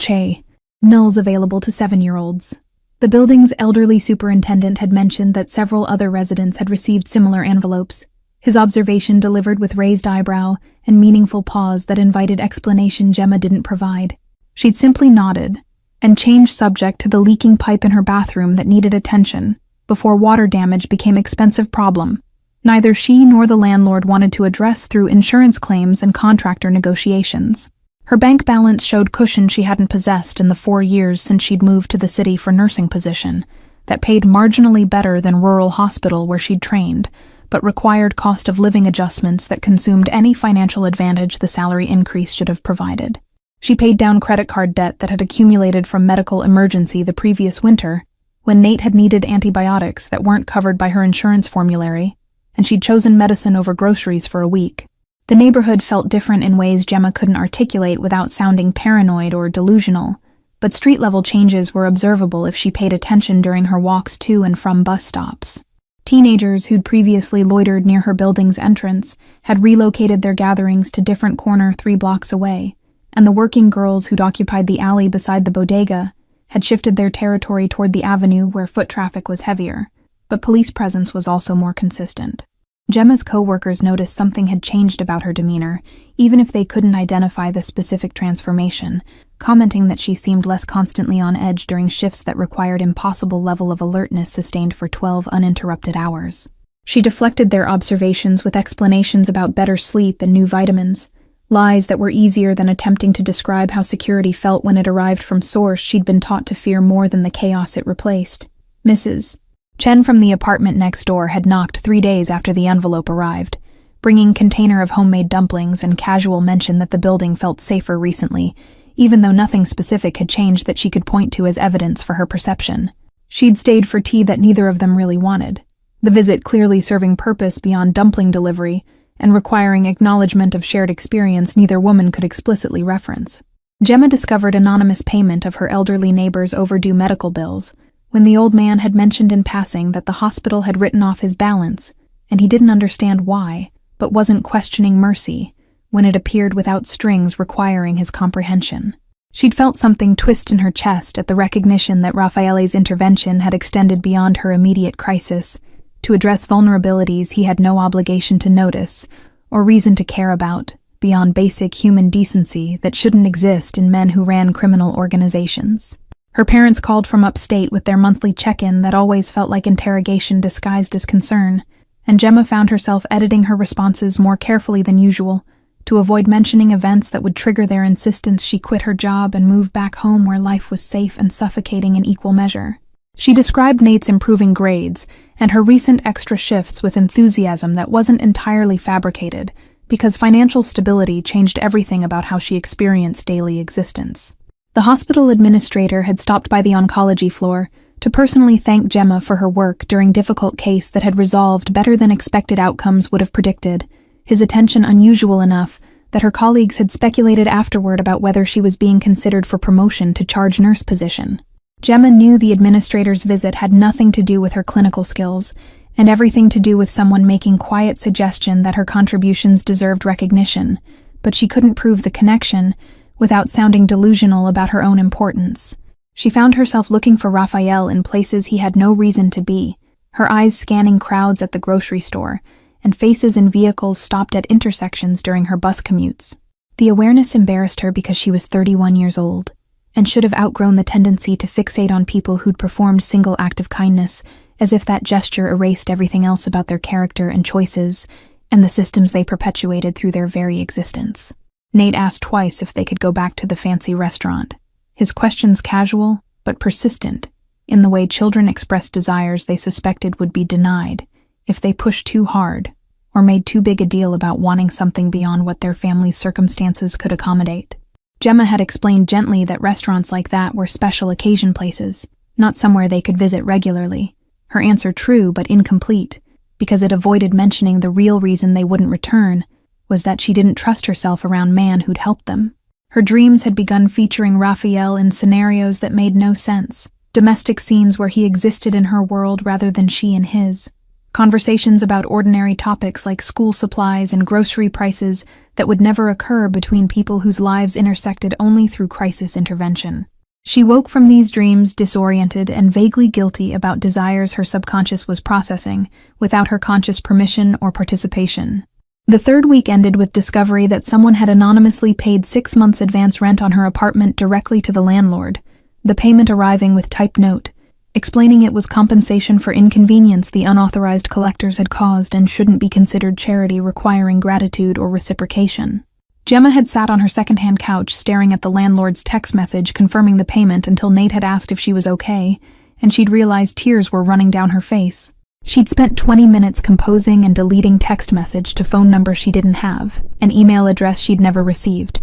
NILs available to 7-year-olds. The building's elderly superintendent had mentioned that several other residents had received similar envelopes, his observation delivered with raised eyebrow and meaningful pause that invited explanation Gemma didn't provide. She'd simply nodded and changed subject to the leaking pipe in her bathroom that needed attention before water damage became an expensive problem neither she nor the landlord wanted to address through insurance claims and contractor negotiations. Her bank balance showed cushion she hadn't possessed in the 4 years since she'd moved to the city for nursing position that paid marginally better than rural hospital where she'd trained, but required cost of living adjustments that consumed any financial advantage the salary increase should have provided. She paid down credit card debt that had accumulated from medical emergency the previous winter, when Nate had needed antibiotics that weren't covered by her insurance formulary, and she'd chosen medicine over groceries for a week. The neighborhood felt different in ways Gemma couldn't articulate without sounding paranoid or delusional, but street-level changes were observable if she paid attention during her walks to and from bus stops. Teenagers who'd previously loitered near her building's entrance had relocated their gatherings to different corner 3 blocks away, and the working girls who'd occupied the alley beside the bodega had shifted their territory toward the avenue where foot traffic was heavier, but police presence was also more consistent. Gemma's co-workers noticed something had changed about her demeanor, even if they couldn't identify the specific transformation, commenting that she seemed less constantly on edge during shifts that required impossible level of alertness sustained for 12 uninterrupted hours. She deflected their observations with explanations about better sleep and new vitamins, Lies that were easier than attempting to describe how security felt when it arrived from source she'd been taught to fear more than the chaos it replaced. Mrs. Chen from the apartment next door had knocked 3 days after the envelope arrived, bringing container of homemade dumplings and casual mention that the building felt safer recently, even though nothing specific had changed that she could point to as evidence for her perception. She'd stayed for tea that neither of them really wanted, the visit clearly serving purpose beyond dumpling delivery and requiring acknowledgement of shared experience neither woman could explicitly reference. Gemma discovered anonymous payment of her elderly neighbor's overdue medical bills when the old man had mentioned in passing that the hospital had written off his balance, and he didn't understand why, but wasn't questioning mercy when it appeared without strings requiring his comprehension. She'd felt something twist in her chest at the recognition that Raffaele's intervention had extended beyond her immediate crisis to address vulnerabilities he had no obligation to notice or reason to care about, beyond basic human decency that shouldn't exist in men who ran criminal organizations. Her parents called from upstate with their monthly check-in that always felt like interrogation disguised as concern, and Gemma found herself editing her responses more carefully than usual to avoid mentioning events that would trigger their insistence she quit her job and move back home where life was safe and suffocating in equal measure. She described Nate's improving grades and her recent extra shifts with enthusiasm that wasn't entirely fabricated, because financial stability changed everything about how she experienced daily existence. The hospital administrator had stopped by the oncology floor to personally thank Gemma for her work during difficult case that had resolved better than expected outcomes would have predicted, his attention unusual enough that her colleagues had speculated afterward about whether she was being considered for promotion to charge nurse position. Gemma knew the administrator's visit had nothing to do with her clinical skills, and everything to do with someone making quiet suggestion that her contributions deserved recognition, but she couldn't prove the connection without sounding delusional about her own importance. She found herself looking for Raphael in places he had no reason to be, her eyes scanning crowds at the grocery store, and faces in vehicles stopped at intersections during her bus commutes. The awareness embarrassed her because she was 31 years old, and should have outgrown the tendency to fixate on people who'd performed single act of kindness, as if that gesture erased everything else about their character and choices, and the systems they perpetuated through their very existence. Nate asked twice if they could go back to the fancy restaurant, his questions casual, but persistent, in the way children expressed desires they suspected would be denied if they pushed too hard or made too big a deal about wanting something beyond what their family's circumstances could accommodate. Gemma had explained gently that restaurants like that were special occasion places, not somewhere they could visit regularly. Her answer true but incomplete, because it avoided mentioning the real reason they wouldn't return was that she didn't trust herself around man who'd helped them. Her dreams had begun featuring Raphael in scenarios that made no sense, domestic scenes where he existed in her world rather than she in his. Conversations about ordinary topics like school supplies and grocery prices that would never occur between people whose lives intersected only through crisis intervention. She woke from these dreams disoriented and vaguely guilty about desires her subconscious was processing, without her conscious permission or participation. The third week ended with discovery that someone had anonymously paid 6 months advance rent on her apartment directly to the landlord, the payment arriving with typed note, explaining it was compensation for inconvenience the unauthorized collectors had caused and shouldn't be considered charity requiring gratitude or reciprocation. Gemma had sat on her secondhand couch staring at the landlord's text message confirming the payment until Nate had asked if she was okay, and she'd realized tears were running down her face. She'd spent 20 minutes composing and deleting text message to phone number she didn't have, an email address she'd never received.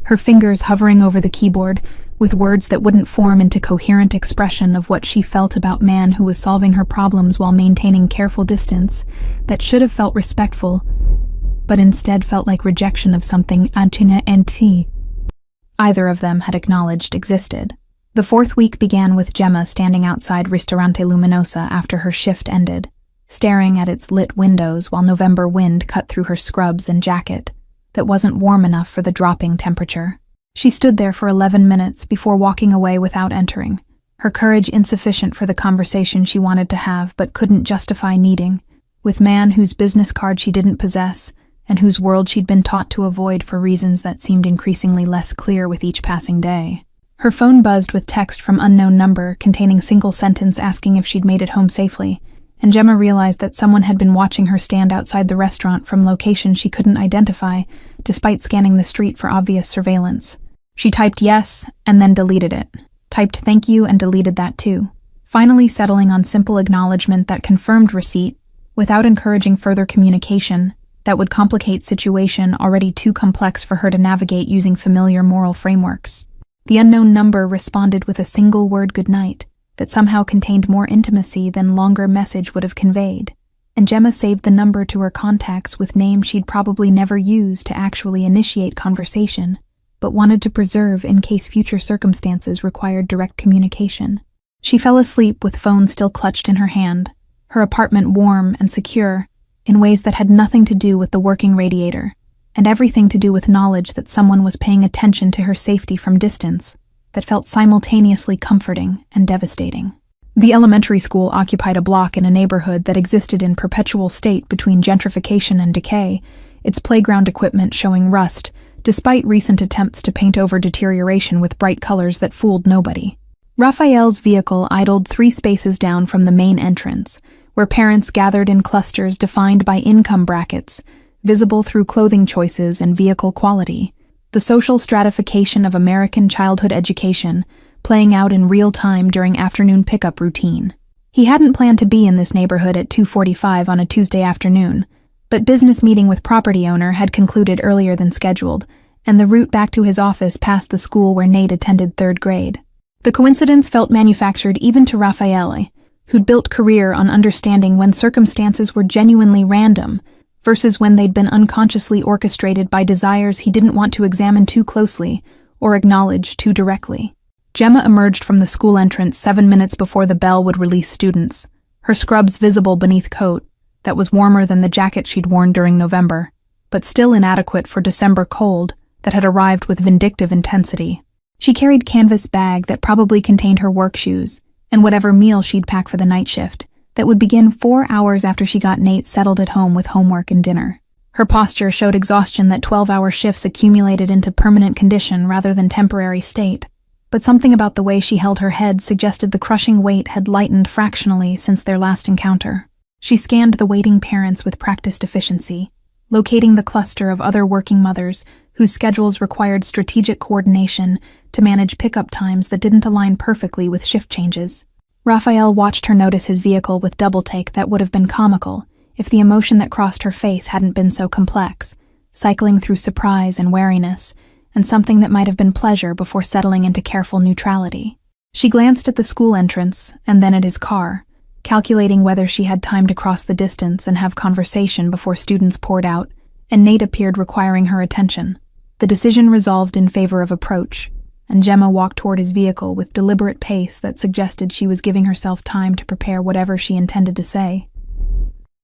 Her fingers hovering over the keyboard, with words that wouldn't form into coherent expression of what she felt about man who was solving her problems while maintaining careful distance that should have felt respectful, but instead felt like rejection of something anti. Either of them had acknowledged existed. The fourth week began with Gemma standing outside Ristorante Luminosa after her shift ended, staring at its lit windows while November wind cut through her scrubs and jacket that wasn't warm enough for the dropping temperature. She stood there for 11 minutes before walking away without entering, her courage insufficient for the conversation she wanted to have but couldn't justify needing, with man whose business card she didn't possess and whose world she'd been taught to avoid for reasons that seemed increasingly less clear with each passing day. Her phone buzzed with text from unknown number containing single sentence asking if she'd made it home safely, and Gemma realized that someone had been watching her stand outside the restaurant from location she couldn't identify, despite scanning the street for obvious surveillance. She typed yes, and then deleted it. Typed thank you and deleted that too. Finally settling on simple acknowledgement that confirmed receipt, without encouraging further communication, that would complicate situation already too complex for her to navigate using familiar moral frameworks. The unknown number responded with a single word goodnight that somehow contained more intimacy than longer message would have conveyed, and Gemma saved the number to her contacts with names she'd probably never use to actually initiate conversation, but wanted to preserve in case future circumstances required direct communication. She fell asleep with phone still clutched in her hand, her apartment warm and secure, in ways that had nothing to do with the working radiator, and everything to do with knowledge that someone was paying attention to her safety from distance, that felt simultaneously comforting and devastating. The elementary school occupied a block in a neighborhood that existed in perpetual state between gentrification and decay, its playground equipment showing rust, despite recent attempts to paint over deterioration with bright colors that fooled nobody. Raphael's vehicle idled 3 spaces down from the main entrance, where parents gathered in clusters defined by income brackets, visible through clothing choices and vehicle quality, the social stratification of American childhood education playing out in real time during afternoon pickup routine. He hadn't planned to be in this neighborhood at 2:45 on a Tuesday afternoon, but business meeting with property owner had concluded earlier than scheduled, and the route back to his office passed the school where Nate attended 3rd grade. The coincidence felt manufactured even to Raphael, who'd built career on understanding when circumstances were genuinely random versus when they'd been unconsciously orchestrated by desires he didn't want to examine too closely or acknowledge too directly. Gemma emerged from the school entrance 7 minutes before the bell would release students, her scrubs visible beneath coat that was warmer than the jacket she'd worn during November, but still inadequate for December cold that had arrived with vindictive intensity. She carried canvas bag that probably contained her work shoes and whatever meal she'd pack for the night shift that would begin 4 hours after she got Nate settled at home with homework and dinner. Her posture showed exhaustion that 12-hour shifts accumulated into permanent condition rather than temporary state, but something about the way she held her head suggested the crushing weight had lightened fractionally since their last encounter. She scanned the waiting parents with practiced efficiency, locating the cluster of other working mothers whose schedules required strategic coordination to manage pickup times that didn't align perfectly with shift changes. Raphael watched her notice his vehicle with double-take that would have been comical if the emotion that crossed her face hadn't been so complex, cycling through surprise and wariness, and something that might have been pleasure before settling into careful neutrality. She glanced at the school entrance and then at his car, calculating whether she had time to cross the distance and have conversation before students poured out, and Nate appeared requiring her attention. The decision resolved in favor of approach, and Gemma walked toward his vehicle with deliberate pace that suggested she was giving herself time to prepare whatever she intended to say.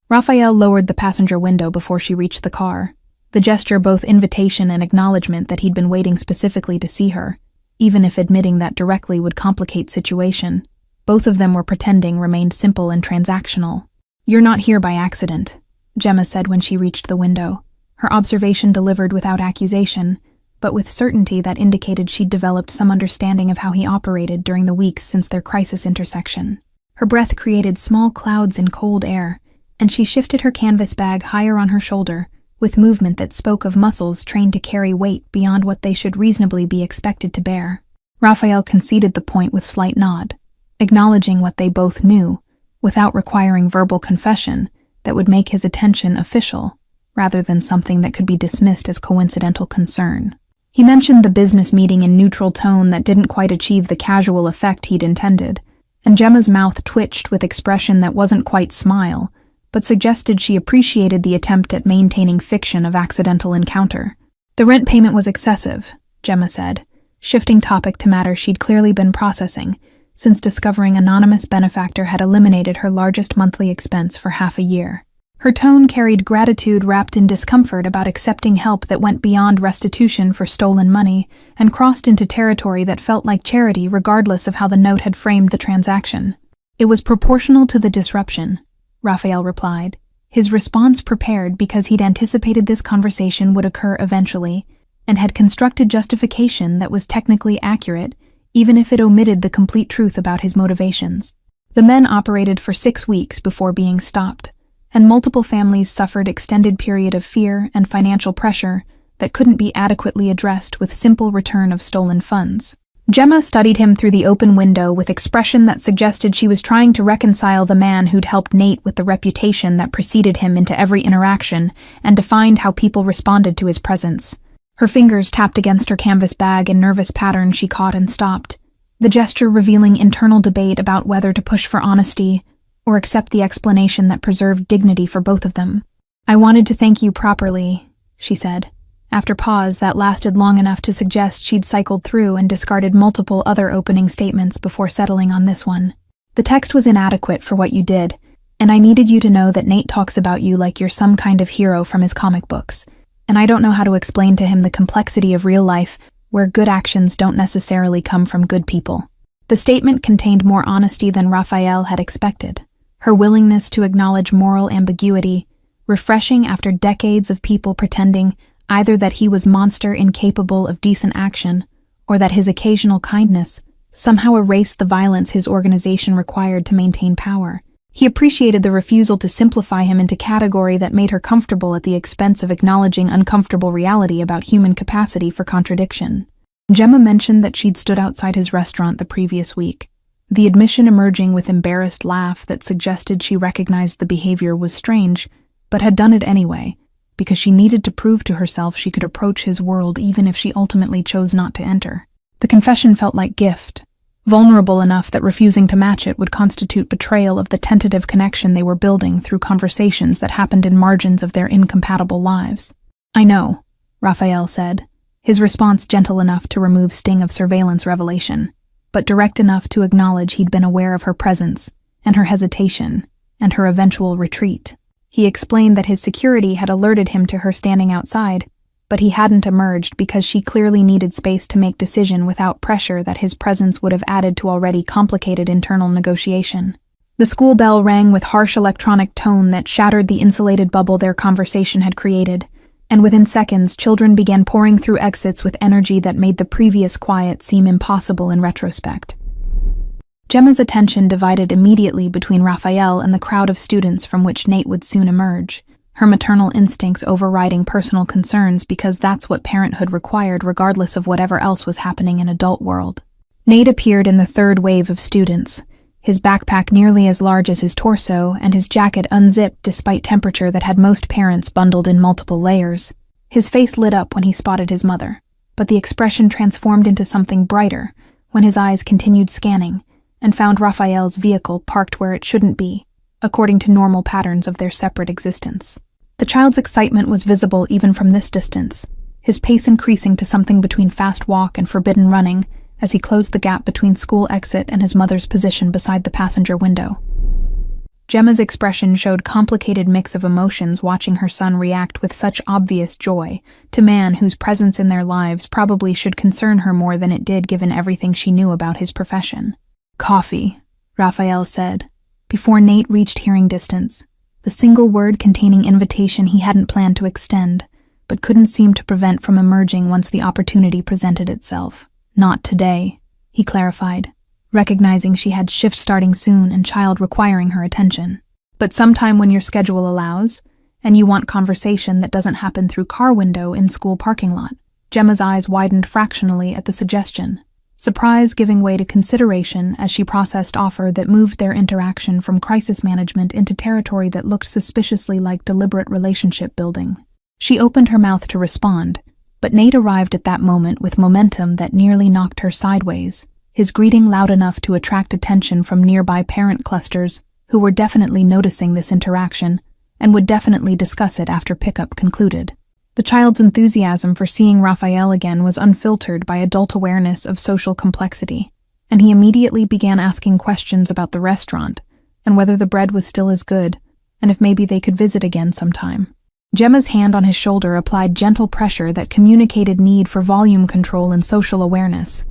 Raphael lowered the passenger window before she reached the car, the gesture both invitation and acknowledgement that he'd been waiting specifically to see her, even if admitting that directly would complicate situation. Both of them were pretending remained simple and transactional. "You're not here by accident," Gemma said when she reached the window, her observation delivered without accusation, but with certainty that indicated she'd developed some understanding of how he operated during the weeks since their crisis intersection. Her breath created small clouds in cold air, and she shifted her canvas bag higher on her shoulder, with movement that spoke of muscles trained to carry weight beyond what they should reasonably be expected to bear. Raphael conceded the point with slight nod, acknowledging what they both knew, without requiring verbal confession that would make his attention official, rather than something that could be dismissed as coincidental concern. He mentioned the business meeting in neutral tone that didn't quite achieve the casual effect he'd intended, and Gemma's mouth twitched with expression that wasn't quite smile, but suggested she appreciated the attempt at maintaining fiction of accidental encounter. "The rent payment was excessive," Gemma said, shifting topic to matter she'd clearly been processing, since discovering anonymous benefactor had eliminated her largest monthly expense for half a year. Her tone carried gratitude wrapped in discomfort about accepting help that went beyond restitution for stolen money and crossed into territory that felt like charity regardless of how the note had framed the transaction. "It was proportional to the disruption," Raphael replied, his response prepared because he'd anticipated this conversation would occur eventually and had constructed justification that was technically accurate even if it omitted the complete truth about his motivations. The men operated for 6 weeks before being stopped, and multiple families suffered extended period of fear and financial pressure that couldn't be adequately addressed with simple return of stolen funds. Gemma studied him through the open window with expression that suggested she was trying to reconcile the man who'd helped Nate with the reputation that preceded him into every interaction and defined how people responded to his presence. Her fingers tapped against her canvas bag in nervous patterns she caught and stopped, the gesture revealing internal debate about whether to push for honesty or accept the explanation that preserved dignity for both of them. "I wanted to thank you properly," she said, after pause that lasted long enough to suggest she'd cycled through and discarded multiple other opening statements before settling on this one. "The text was inadequate for what you did, and I needed you to know that Nate talks about you like you're some kind of hero from his comic books, and I don't know how to explain to him the complexity of real life where good actions don't necessarily come from good people." The statement contained more honesty than Raphael had expected. Her willingness to acknowledge moral ambiguity, refreshing after decades of people pretending either that he was monster incapable of decent action or that his occasional kindness somehow erased the violence his organization required to maintain power. He appreciated the refusal to simplify him into category that made her comfortable at the expense of acknowledging uncomfortable reality about human capacity for contradiction. Gemma mentioned that she'd stood outside his restaurant the previous week, the admission emerging with embarrassed laugh that suggested she recognized the behavior was strange, but had done it anyway, because she needed to prove to herself she could approach his world even if she ultimately chose not to enter. The confession felt like gift, vulnerable enough that refusing to match it would constitute betrayal of the tentative connection they were building through conversations that happened in margins of their incompatible lives. "I know," Raphael said, his response gentle enough to remove sting of surveillance revelation, but direct enough to acknowledge he'd been aware of her presence, and her hesitation, and her eventual retreat. He explained that his security had alerted him to her standing outside, but he hadn't emerged because she clearly needed space to make decision without pressure that his presence would have added to already complicated internal negotiation. The school bell rang with harsh electronic tone that shattered the insulated bubble their conversation had created, and within seconds children began pouring through exits with energy that made the previous quiet seem impossible in retrospect. Gemma's attention divided immediately between Raphael and the crowd of students from which Nate would soon emerge, her maternal instincts overriding personal concerns because that's what parenthood required regardless of whatever else was happening in adult world. Nate appeared in the third wave of students, his backpack nearly as large as his torso and his jacket unzipped despite temperature that had most parents bundled in multiple layers. His face lit up when he spotted his mother, but the expression transformed into something brighter when his eyes continued scanning and found Raphael's vehicle parked where it shouldn't be, according to normal patterns of their separate existence. The child's excitement was visible even from this distance, his pace increasing to something between fast walk and forbidden running as he closed the gap between school exit and his mother's position beside the passenger window. Gemma's expression showed complicated mix of emotions watching her son react with such obvious joy to man whose presence in their lives probably should concern her more than it did given everything she knew about his profession. "Coffee," Raphael said, before Nate reached hearing distance, the single word containing invitation he hadn't planned to extend, but couldn't seem to prevent from emerging once the opportunity presented itself. "Not today," he clarified, recognizing she had shift starting soon and child requiring her attention. "But sometime when your schedule allows, and you want conversation that doesn't happen through car window in school parking lot." Gemma's eyes widened fractionally at the suggestion, surprise giving way to consideration as she processed offer that moved their interaction from crisis management into territory that looked suspiciously like deliberate relationship building. She opened her mouth to respond, but Nate arrived at that moment with momentum that nearly knocked her sideways, his greeting loud enough to attract attention from nearby parent clusters who were definitely noticing this interaction and would definitely discuss it after pickup concluded. The child's enthusiasm for seeing Raphael again was unfiltered by adult awareness of social complexity, and he immediately began asking questions about the restaurant and whether the bread was still as good, and if maybe they could visit again sometime. Gemma's hand on his shoulder applied gentle pressure that communicated need for volume control and social awareness,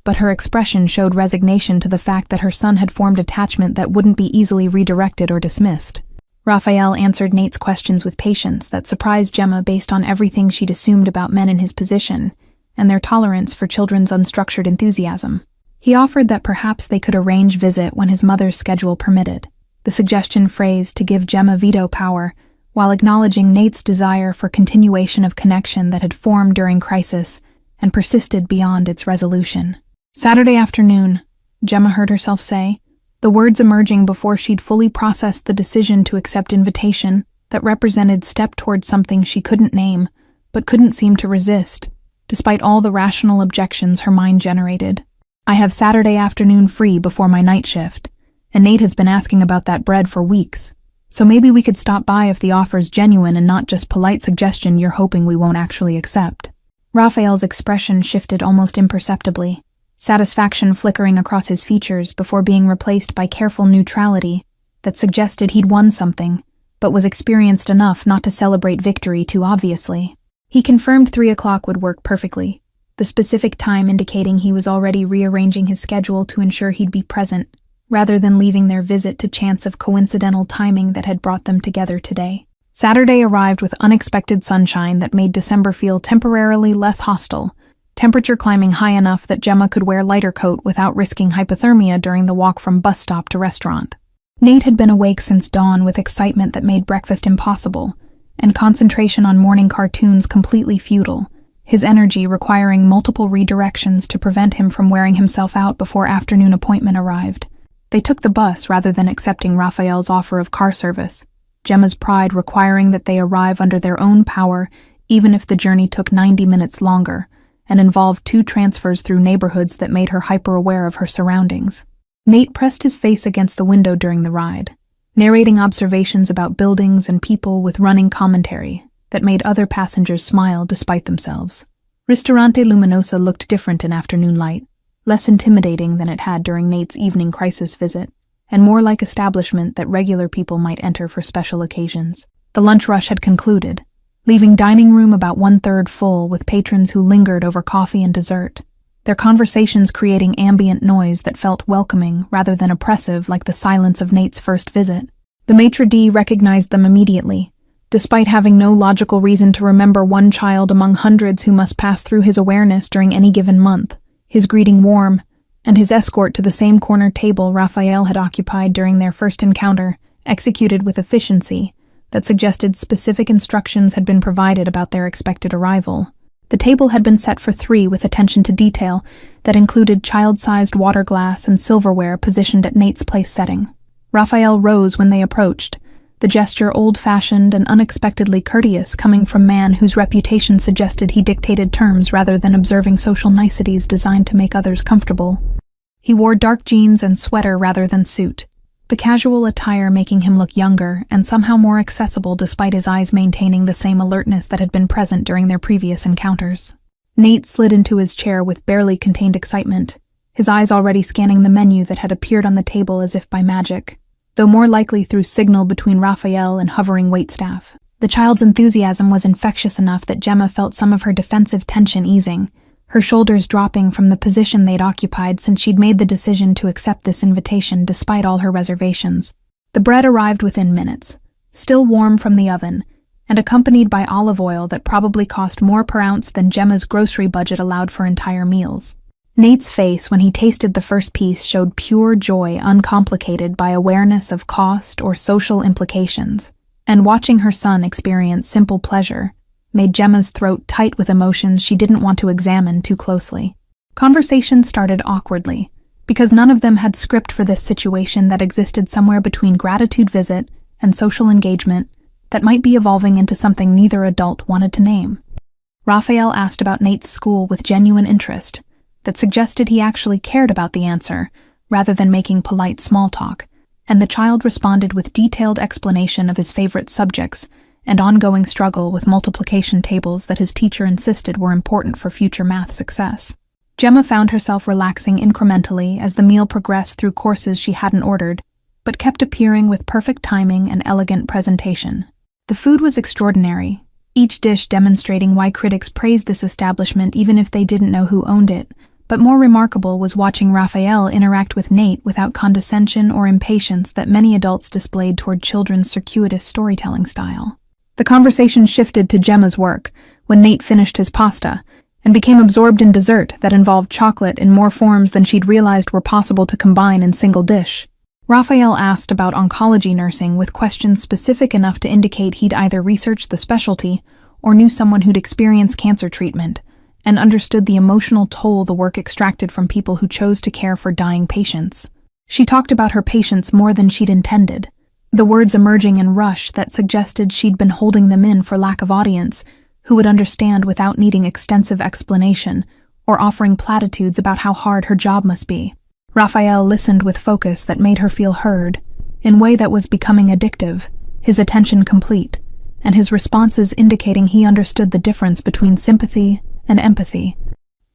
but her expression showed resignation to the fact that her son had formed attachment that wouldn't be easily redirected or dismissed. Raphael answered Nate's questions with patience that surprised Gemma based on everything she'd assumed about men in his position and their tolerance for children's unstructured enthusiasm. He offered that perhaps they could arrange visit when his mother's schedule permitted, the suggestion phrased to give Gemma veto power, while acknowledging Nate's desire for continuation of connection that had formed during crisis and persisted beyond its resolution. "Saturday afternoon," Gemma heard herself say, the words emerging before she'd fully processed the decision to accept invitation that represented step toward something she couldn't name, but couldn't seem to resist, despite all the rational objections her mind generated. "I have Saturday afternoon free before my night shift, and Nate has been asking about that bread for weeks, so maybe we could stop by if the offer's genuine and not just polite suggestion you're hoping we won't actually accept." Raphael's expression shifted almost imperceptibly, satisfaction flickering across his features before being replaced by careful neutrality that suggested he'd won something, but was experienced enough not to celebrate victory too obviously. He confirmed 3 o'clock would work perfectly, the specific time indicating he was already rearranging his schedule to ensure he'd be present, rather than leaving their visit to chance of coincidental timing that had brought them together today. Saturday arrived with unexpected sunshine that made December feel temporarily less hostile, temperature climbing high enough that Gemma could wear lighter coat without risking hypothermia during the walk from bus stop to restaurant. Nate had been awake since dawn with excitement that made breakfast impossible, and concentration on morning cartoons completely futile, his energy requiring multiple redirections to prevent him from wearing himself out before afternoon appointment arrived. They took the bus rather than accepting Raphael's offer of car service, Gemma's pride requiring that they arrive under their own power even if the journey took 90 minutes longer, and involved 2 transfers through neighborhoods that made her hyper-aware of her surroundings. Nate pressed his face against the window during the ride, narrating observations about buildings and people with running commentary that made other passengers smile despite themselves. Ristorante Luminosa looked different in afternoon light, less intimidating than it had during Nate's evening crisis visit, and more like establishment that regular people might enter for special occasions. The lunch rush had concluded, leaving dining room about 1/3 full with patrons who lingered over coffee and dessert, their conversations creating ambient noise that felt welcoming rather than oppressive like the silence of Nate's first visit. The maitre d' recognized them immediately, despite having no logical reason to remember one child among hundreds who must pass through his awareness during any given month, his greeting warm, and his escort to the same corner table Raphael had occupied during their first encounter, executed with efficiency, that suggested specific instructions had been provided about their expected arrival. The table had been set for 3 with attention to detail that included child-sized water glass and silverware positioned at Nate's place setting. Raphael rose when they approached, the gesture old-fashioned and unexpectedly courteous coming from man whose reputation suggested he dictated terms rather than observing social niceties designed to make others comfortable. He wore dark jeans and sweater rather than suit, the casual attire making him look younger and somehow more accessible despite his eyes maintaining the same alertness that had been present during their previous encounters. Nate slid into his chair with barely contained excitement, his eyes already scanning the menu that had appeared on the table as if by magic, though more likely through signal between Raphael and hovering waitstaff. The child's enthusiasm was infectious enough that Gemma felt some of her defensive tension easing, her shoulders dropping from the position they'd occupied since she'd made the decision to accept this invitation despite all her reservations. The bread arrived within minutes, still warm from the oven, and accompanied by olive oil that probably cost more per ounce than Gemma's grocery budget allowed for entire meals. Nate's face when he tasted the first piece showed pure joy uncomplicated by awareness of cost or social implications, and watching her son experience simple pleasure made Gemma's throat tight with emotions she didn't want to examine too closely. Conversation started awkwardly, because none of them had script for this situation that existed somewhere between gratitude visit and social engagement that might be evolving into something neither adult wanted to name. Raphael asked about Nate's school with genuine interest, that suggested he actually cared about the answer, rather than making polite small talk, and the child responded with detailed explanation of his favorite subjects and ongoing struggle with multiplication tables that his teacher insisted were important for future math success. Gemma found herself relaxing incrementally as the meal progressed through courses she hadn't ordered, but kept appearing with perfect timing and elegant presentation. The food was extraordinary, each dish demonstrating why critics praised this establishment even if they didn't know who owned it, but more remarkable was watching Raphael interact with Nate without condescension or impatience that many adults displayed toward children's circuitous storytelling style. The conversation shifted to Gemma's work when Nate finished his pasta, and became absorbed in dessert that involved chocolate in more forms than she'd realized were possible to combine in single dish. Raphael asked about oncology nursing with questions specific enough to indicate he'd either researched the specialty or knew someone who'd experienced cancer treatment, and understood the emotional toll the work extracted from people who chose to care for dying patients. She talked about her patients more than she'd intended, the words emerging in rush that suggested she'd been holding them in for lack of audience, who would understand without needing extensive explanation or offering platitudes about how hard her job must be. Raphael listened with focus that made her feel heard, in a way that was becoming addictive, his attention complete, and his responses indicating he understood the difference between sympathy and empathy.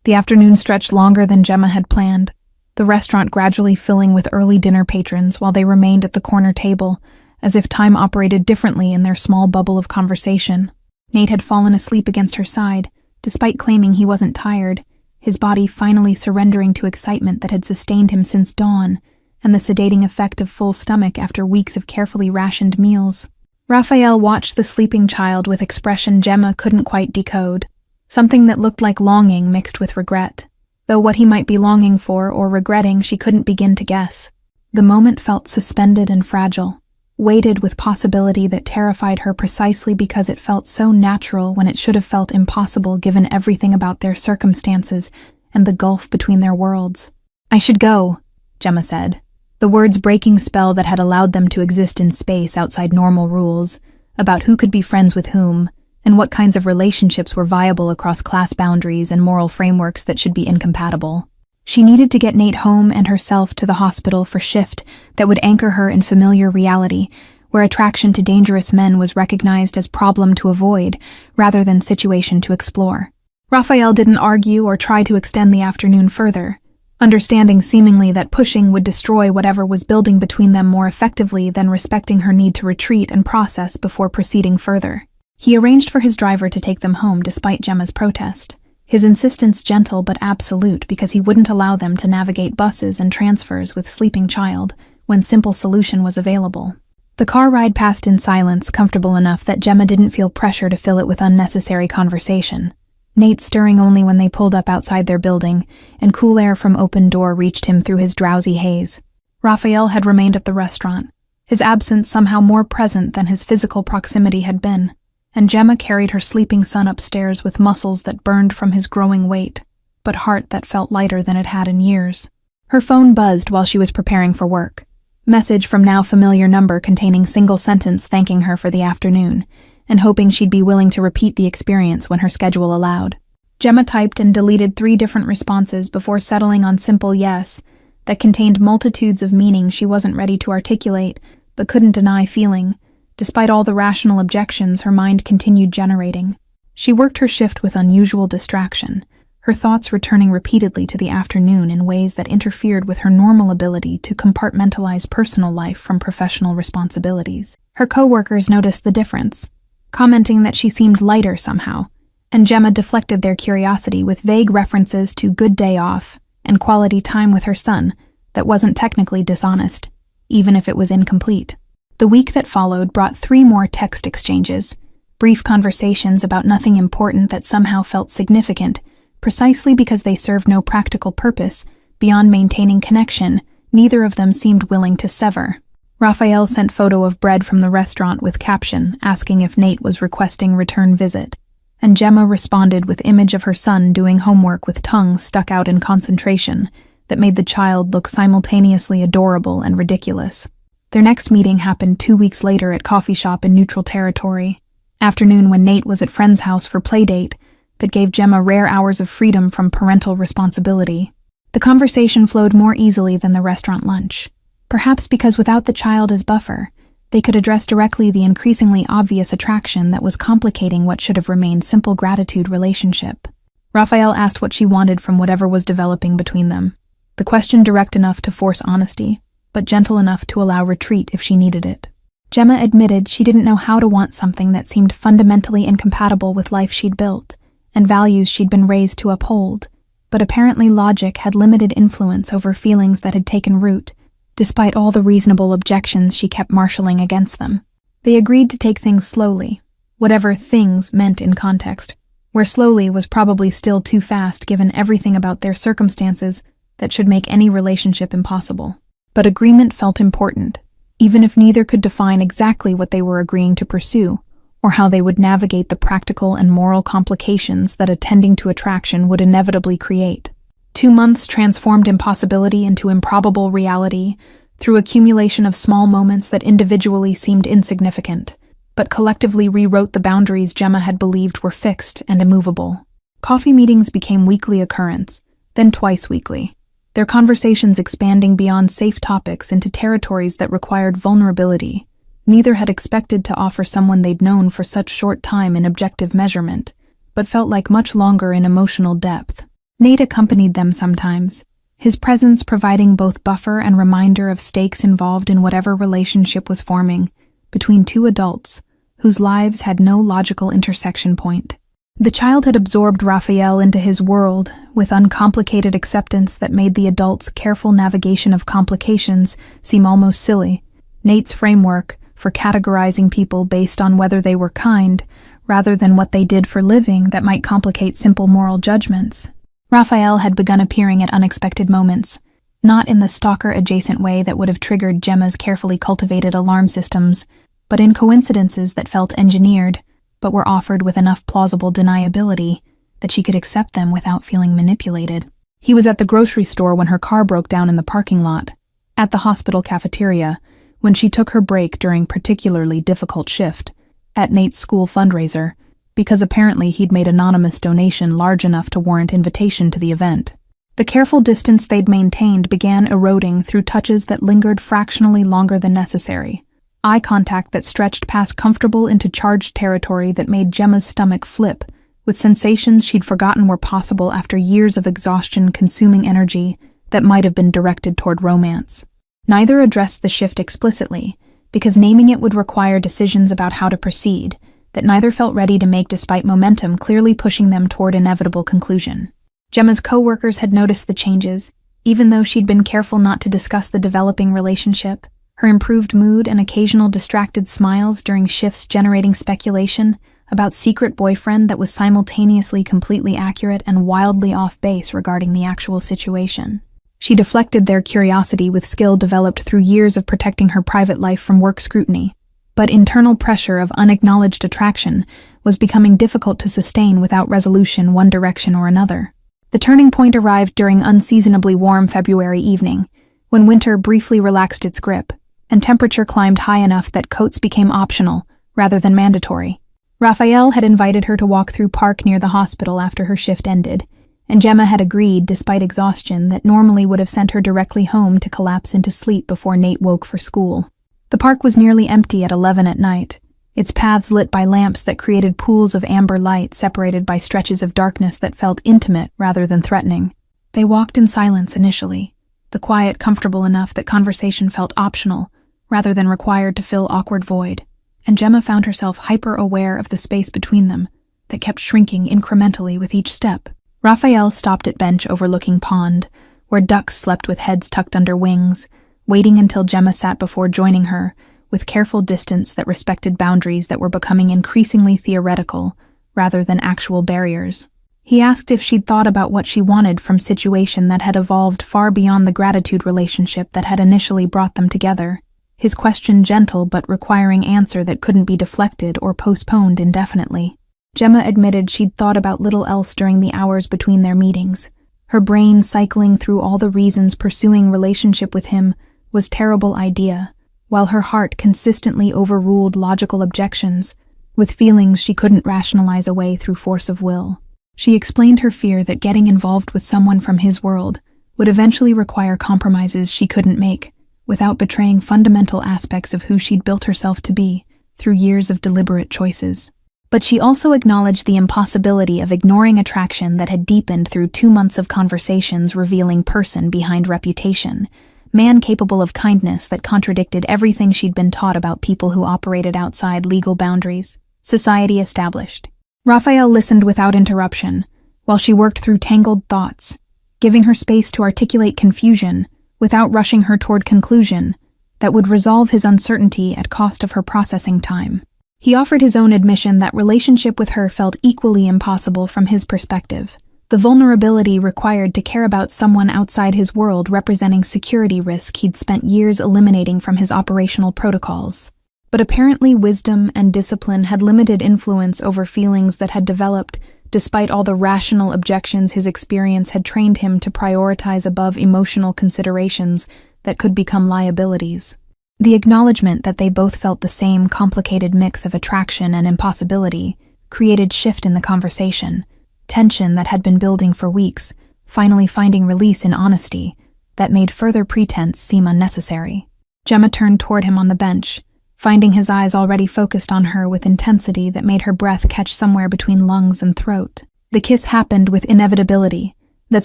The afternoon stretched longer than Gemma had planned, the restaurant gradually filling with early dinner patrons while they remained at the corner table, as if time operated differently in their small bubble of conversation. Nate had fallen asleep against her side, despite claiming he wasn't tired, his body finally surrendering to excitement that had sustained him since dawn, and the sedating effect of full stomach after weeks of carefully rationed meals. Raphael watched the sleeping child with expression Gemma couldn't quite decode, something that looked like longing mixed with regret, though what he might be longing for or regretting she couldn't begin to guess. The moment felt suspended and fragile, weighted with possibility that terrified her precisely because it felt so natural when it should have felt impossible given everything about their circumstances and the gulf between their worlds. "I should go," Gemma said, the words breaking spell that had allowed them to exist in space outside normal rules, about who could be friends with whom, and what kinds of relationships were viable across class boundaries and moral frameworks that should be incompatible. She needed to get Nate home and herself to the hospital for shift that would anchor her in familiar reality, where attraction to dangerous men was recognized as problem to avoid rather than situation to explore. Raphael didn't argue or try to extend the afternoon further, understanding seemingly that pushing would destroy whatever was building between them more effectively than respecting her need to retreat and process before proceeding further. He arranged for his driver to take them home despite Gemma's protest, his insistence gentle but absolute because he wouldn't allow them to navigate buses and transfers with sleeping child when simple solution was available. The car ride passed in silence, comfortable enough that Gemma didn't feel pressure to fill it with unnecessary conversation. Nate stirring only when they pulled up outside their building, and cool air from open door reached him through his drowsy haze. Raphael had remained at the restaurant, his absence somehow more present than his physical proximity had been, and Gemma carried her sleeping son upstairs with muscles that burned from his growing weight, but heart that felt lighter than it had in years. Her phone buzzed while she was preparing for work. Message from now familiar number containing single sentence thanking her for the afternoon, and hoping she'd be willing to repeat the experience when her schedule allowed. Gemma typed and deleted 3 different responses before settling on simple yes that contained multitudes of meaning she wasn't ready to articulate, but couldn't deny feeling. Despite all the rational objections her mind continued generating. She worked her shift with unusual distraction, her thoughts returning repeatedly to the afternoon in ways that interfered with her normal ability to compartmentalize personal life from professional responsibilities. Her coworkers noticed the difference, commenting that she seemed lighter somehow, and Gemma deflected their curiosity with vague references to good day off and quality time with her son that wasn't technically dishonest, even if it was incomplete. The week that followed brought 3 more text exchanges, brief conversations about nothing important that somehow felt significant, precisely because they served no practical purpose beyond maintaining connection. Neither of them seemed willing to sever. Raphael sent photo of bread from the restaurant with caption asking if Nate was requesting return visit, and Gemma responded with image of her son doing homework with tongue stuck out in concentration that made the child look simultaneously adorable and ridiculous. Their next meeting happened 2 weeks later at coffee shop in neutral territory, afternoon when Nate was at friend's house for playdate that gave Gemma rare hours of freedom from parental responsibility. The conversation flowed more easily than the restaurant lunch, perhaps because without the child as buffer, they could address directly the increasingly obvious attraction that was complicating what should have remained simple gratitude relationship. Raphael asked what she wanted from whatever was developing between them, the question direct enough to force honesty, but gentle enough to allow retreat if she needed it. Gemma admitted she didn't know how to want something that seemed fundamentally incompatible with life she'd built and values she'd been raised to uphold, but apparently logic had limited influence over feelings that had taken root, despite all the reasonable objections she kept marshalling against them. They agreed to take things slowly, whatever things meant in context, where slowly was probably still too fast given everything about their circumstances that should make any relationship impossible. But agreement felt important, even if neither could define exactly what they were agreeing to pursue, or how they would navigate the practical and moral complications that attending to attraction would inevitably create. 2 months transformed impossibility into improbable reality through accumulation of small moments that individually seemed insignificant, but collectively rewrote the boundaries Gemma had believed were fixed and immovable. Coffee meetings became weekly occurrence, then twice weekly, their conversations expanding beyond safe topics into territories that required vulnerability. Neither had expected to offer someone they'd known for such short time in objective measurement, but felt like much longer in emotional depth. Nate accompanied them sometimes, his presence providing both buffer and reminder of stakes involved in whatever relationship was forming between two adults whose lives had no logical intersection point. The child had absorbed Raphael into his world with uncomplicated acceptance that made the adult's careful navigation of complications seem almost silly. Nate's framework for categorizing people based on whether they were kind, rather than what they did for living that might complicate simple moral judgments. Raphael had begun appearing at unexpected moments, not in the stalker-adjacent way that would have triggered Gemma's carefully cultivated alarm systems, but in coincidences that felt engineered, but were offered with enough plausible deniability that she could accept them without feeling manipulated. He was at the grocery store when her car broke down in the parking lot, at the hospital cafeteria, when she took her break during particularly difficult shift, at Nate's school fundraiser, because apparently he'd made anonymous donation large enough to warrant invitation to the event. The careful distance they'd maintained began eroding through touches that lingered fractionally longer than necessary, eye contact that stretched past comfortable into charged territory that made Gemma's stomach flip, with sensations she'd forgotten were possible after years of exhaustion consuming energy that might have been directed toward romance. Neither addressed the shift explicitly, because naming it would require decisions about how to proceed, that neither felt ready to make despite momentum clearly pushing them toward inevitable conclusion. Gemma's co-workers had noticed the changes, even though she'd been careful not to discuss the developing relationship. Her improved mood and occasional distracted smiles during shifts generating speculation about secret boyfriend that was simultaneously completely accurate and wildly off base regarding the actual situation. She deflected their curiosity with skill developed through years of protecting her private life from work scrutiny, but internal pressure of unacknowledged attraction was becoming difficult to sustain without resolution one direction or another. The turning point arrived during unseasonably warm February evening, when winter briefly relaxed its grip, and temperature climbed high enough that coats became optional rather than mandatory. Raphael had invited her to walk through park near the hospital after her shift ended, and Gemma had agreed despite exhaustion that normally would have sent her directly home to collapse into sleep before Nate woke for school. The park was nearly empty at 11 at night, its paths lit by lamps that created pools of amber light separated by stretches of darkness that felt intimate rather than threatening. They walked in silence initially, the quiet comfortable enough that conversation felt optional rather than required to fill awkward void, and Gemma found herself hyper-aware of the space between them that kept shrinking incrementally with each step. Raphael stopped at bench overlooking pond, where ducks slept with heads tucked under wings, waiting until Gemma sat before joining her, with careful distance that respected boundaries that were becoming increasingly theoretical rather than actual barriers. He asked if she'd thought about what she wanted from situation that had evolved far beyond the gratitude relationship that had initially brought them together, his question gentle but requiring answer that couldn't be deflected or postponed indefinitely. Gemma admitted she'd thought about little else during the hours between their meetings, her brain cycling through all the reasons pursuing relationship with him was terrible idea, while her heart consistently overruled logical objections, with feelings she couldn't rationalize away through force of will. She explained her fear that getting involved with someone from his world would eventually require compromises she couldn't make, without betraying fundamental aspects of who she'd built herself to be through years of deliberate choices. But she also acknowledged the impossibility of ignoring attraction that had deepened through 2 months of conversations revealing person behind reputation, man capable of kindness that contradicted everything she'd been taught about people who operated outside legal boundaries, society established. Raphael listened without interruption, while she worked through tangled thoughts, giving her space to articulate confusion without rushing her toward conclusion that would resolve his uncertainty at cost of her processing time. He offered his own admission that relationship with her felt equally impossible from his perspective. The vulnerability required to care about someone outside his world representing security risk he'd spent years eliminating from his operational protocols. But apparently wisdom and discipline had limited influence over feelings that had developed, despite all the rational objections his experience had trained him to prioritize above emotional considerations that could become liabilities. The acknowledgement that they both felt the same complicated mix of attraction and impossibility created shift in the conversation, tension that had been building for weeks, finally finding release in honesty that made further pretense seem unnecessary. Gemma turned toward him on the bench, finding his eyes already focused on her with intensity that made her breath catch somewhere between lungs and throat. The kiss happened with inevitability that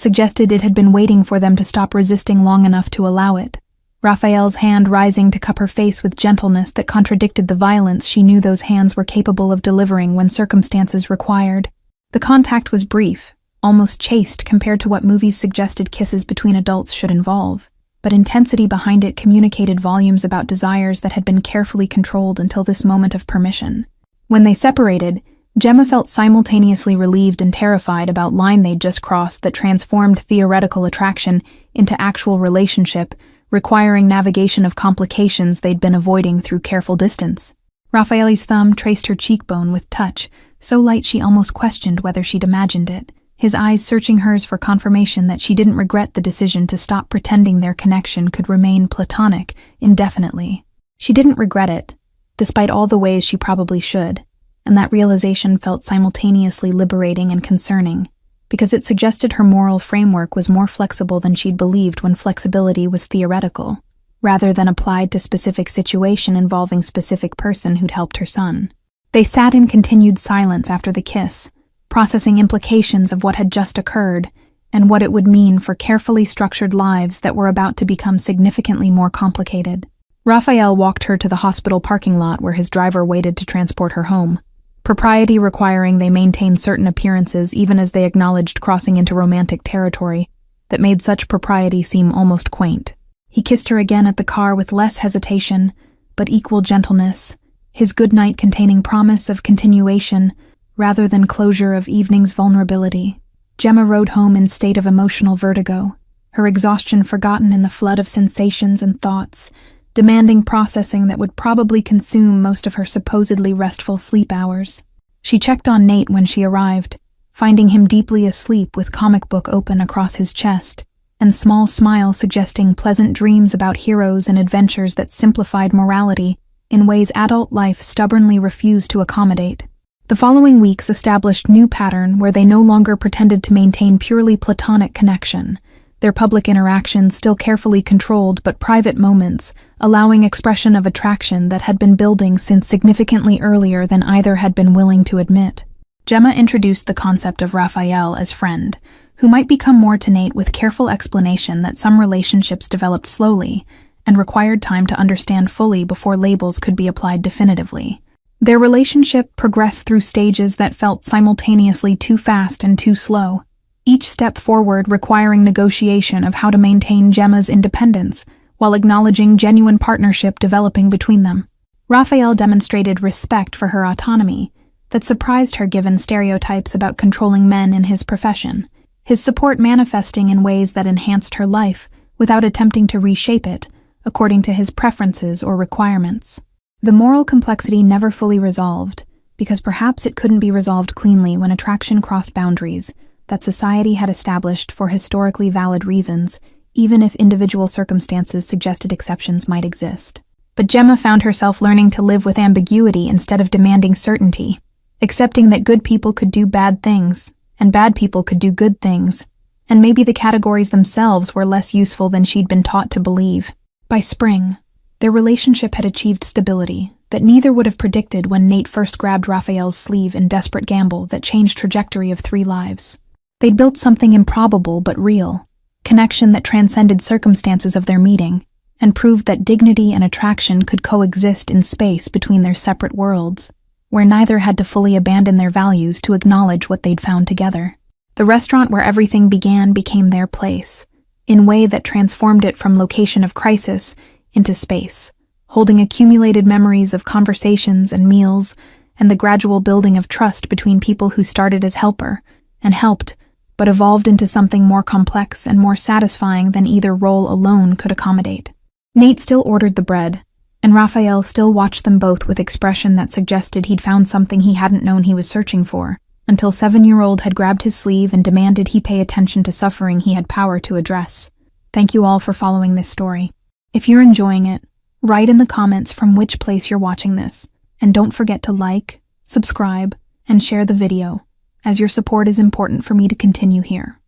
suggested it had been waiting for them to stop resisting long enough to allow it. Raphael's hand rising to cup her face with gentleness that contradicted the violence she knew those hands were capable of delivering when circumstances required. The contact was brief, almost chaste compared to what movies suggested kisses between adults should involve, but intensity behind it communicated volumes about desires that had been carefully controlled until this moment of permission. When they separated, Gemma felt simultaneously relieved and terrified about line they'd just crossed that transformed theoretical attraction into actual relationship, requiring navigation of complications they'd been avoiding through careful distance. Raphael's thumb traced her cheekbone with touch, so light she almost questioned whether she'd imagined it, his eyes searching hers for confirmation that she didn't regret the decision to stop pretending their connection could remain platonic indefinitely. She didn't regret it, despite all the ways she probably should, and that realization felt simultaneously liberating and concerning, because it suggested her moral framework was more flexible than she'd believed when flexibility was theoretical, rather than applied to specific situation involving specific person who'd helped her son. They sat in continued silence after the kiss, processing implications of what had just occurred and what it would mean for carefully structured lives that were about to become significantly more complicated. Raphael walked her to the hospital parking lot where his driver waited to transport her home, propriety requiring they maintain certain appearances even as they acknowledged crossing into romantic territory that made such propriety seem almost quaint. He kissed her again at the car with less hesitation, but equal gentleness, his goodnight containing promise of continuation rather than closure of evening's vulnerability. Gemma rode home in state of emotional vertigo, her exhaustion forgotten in the flood of sensations and thoughts, demanding processing that would probably consume most of her supposedly restful sleep hours. She checked on Nate when she arrived, finding him deeply asleep with comic book open across his chest, and small smile suggesting pleasant dreams about heroes and adventures that simplified morality in ways adult life stubbornly refused to accommodate. The following weeks established new pattern where they no longer pretended to maintain purely platonic connection, their public interactions still carefully controlled but private moments, allowing expression of attraction that had been building since significantly earlier than either had been willing to admit. Gemma introduced the concept of Raphael as friend, who might become more to Nate with careful explanation that some relationships developed slowly and required time to understand fully before labels could be applied definitively. Their relationship progressed through stages that felt simultaneously too fast and too slow, each step forward requiring negotiation of how to maintain Gemma's independence while acknowledging genuine partnership developing between them. Raphael demonstrated respect for her autonomy that surprised her given stereotypes about controlling men in his profession, his support manifesting in ways that enhanced her life without attempting to reshape it according to his preferences or requirements. The moral complexity never fully resolved, because perhaps it couldn't be resolved cleanly when attraction crossed boundaries that society had established for historically valid reasons, even if individual circumstances suggested exceptions might exist. But Gemma found herself learning to live with ambiguity instead of demanding certainty, accepting that good people could do bad things, and bad people could do good things, and maybe the categories themselves were less useful than she'd been taught to believe. By spring, their relationship had achieved stability that neither would have predicted when Nate first grabbed Raphael's sleeve in desperate gamble that changed trajectory of 3 lives. They'd built something improbable but real, connection that transcended circumstances of their meeting, and proved that dignity and attraction could coexist in space between their separate worlds, where neither had to fully abandon their values to acknowledge what they'd found together. The restaurant where everything began became their place, in a way that transformed it from location of crisis into space, holding accumulated memories of conversations and meals, and the gradual building of trust between people who started as helper and helped, but evolved into something more complex and more satisfying than either role alone could accommodate. Nate still ordered the bread, and Raphael still watched them both with expression that suggested he'd found something he hadn't known he was searching for, until 7-year-old had grabbed his sleeve and demanded he pay attention to suffering he had power to address. Thank you all for following this story. If you're enjoying it, write in the comments from which place you're watching this, and don't forget to like, subscribe, and share the video, as your support is important for me to continue here.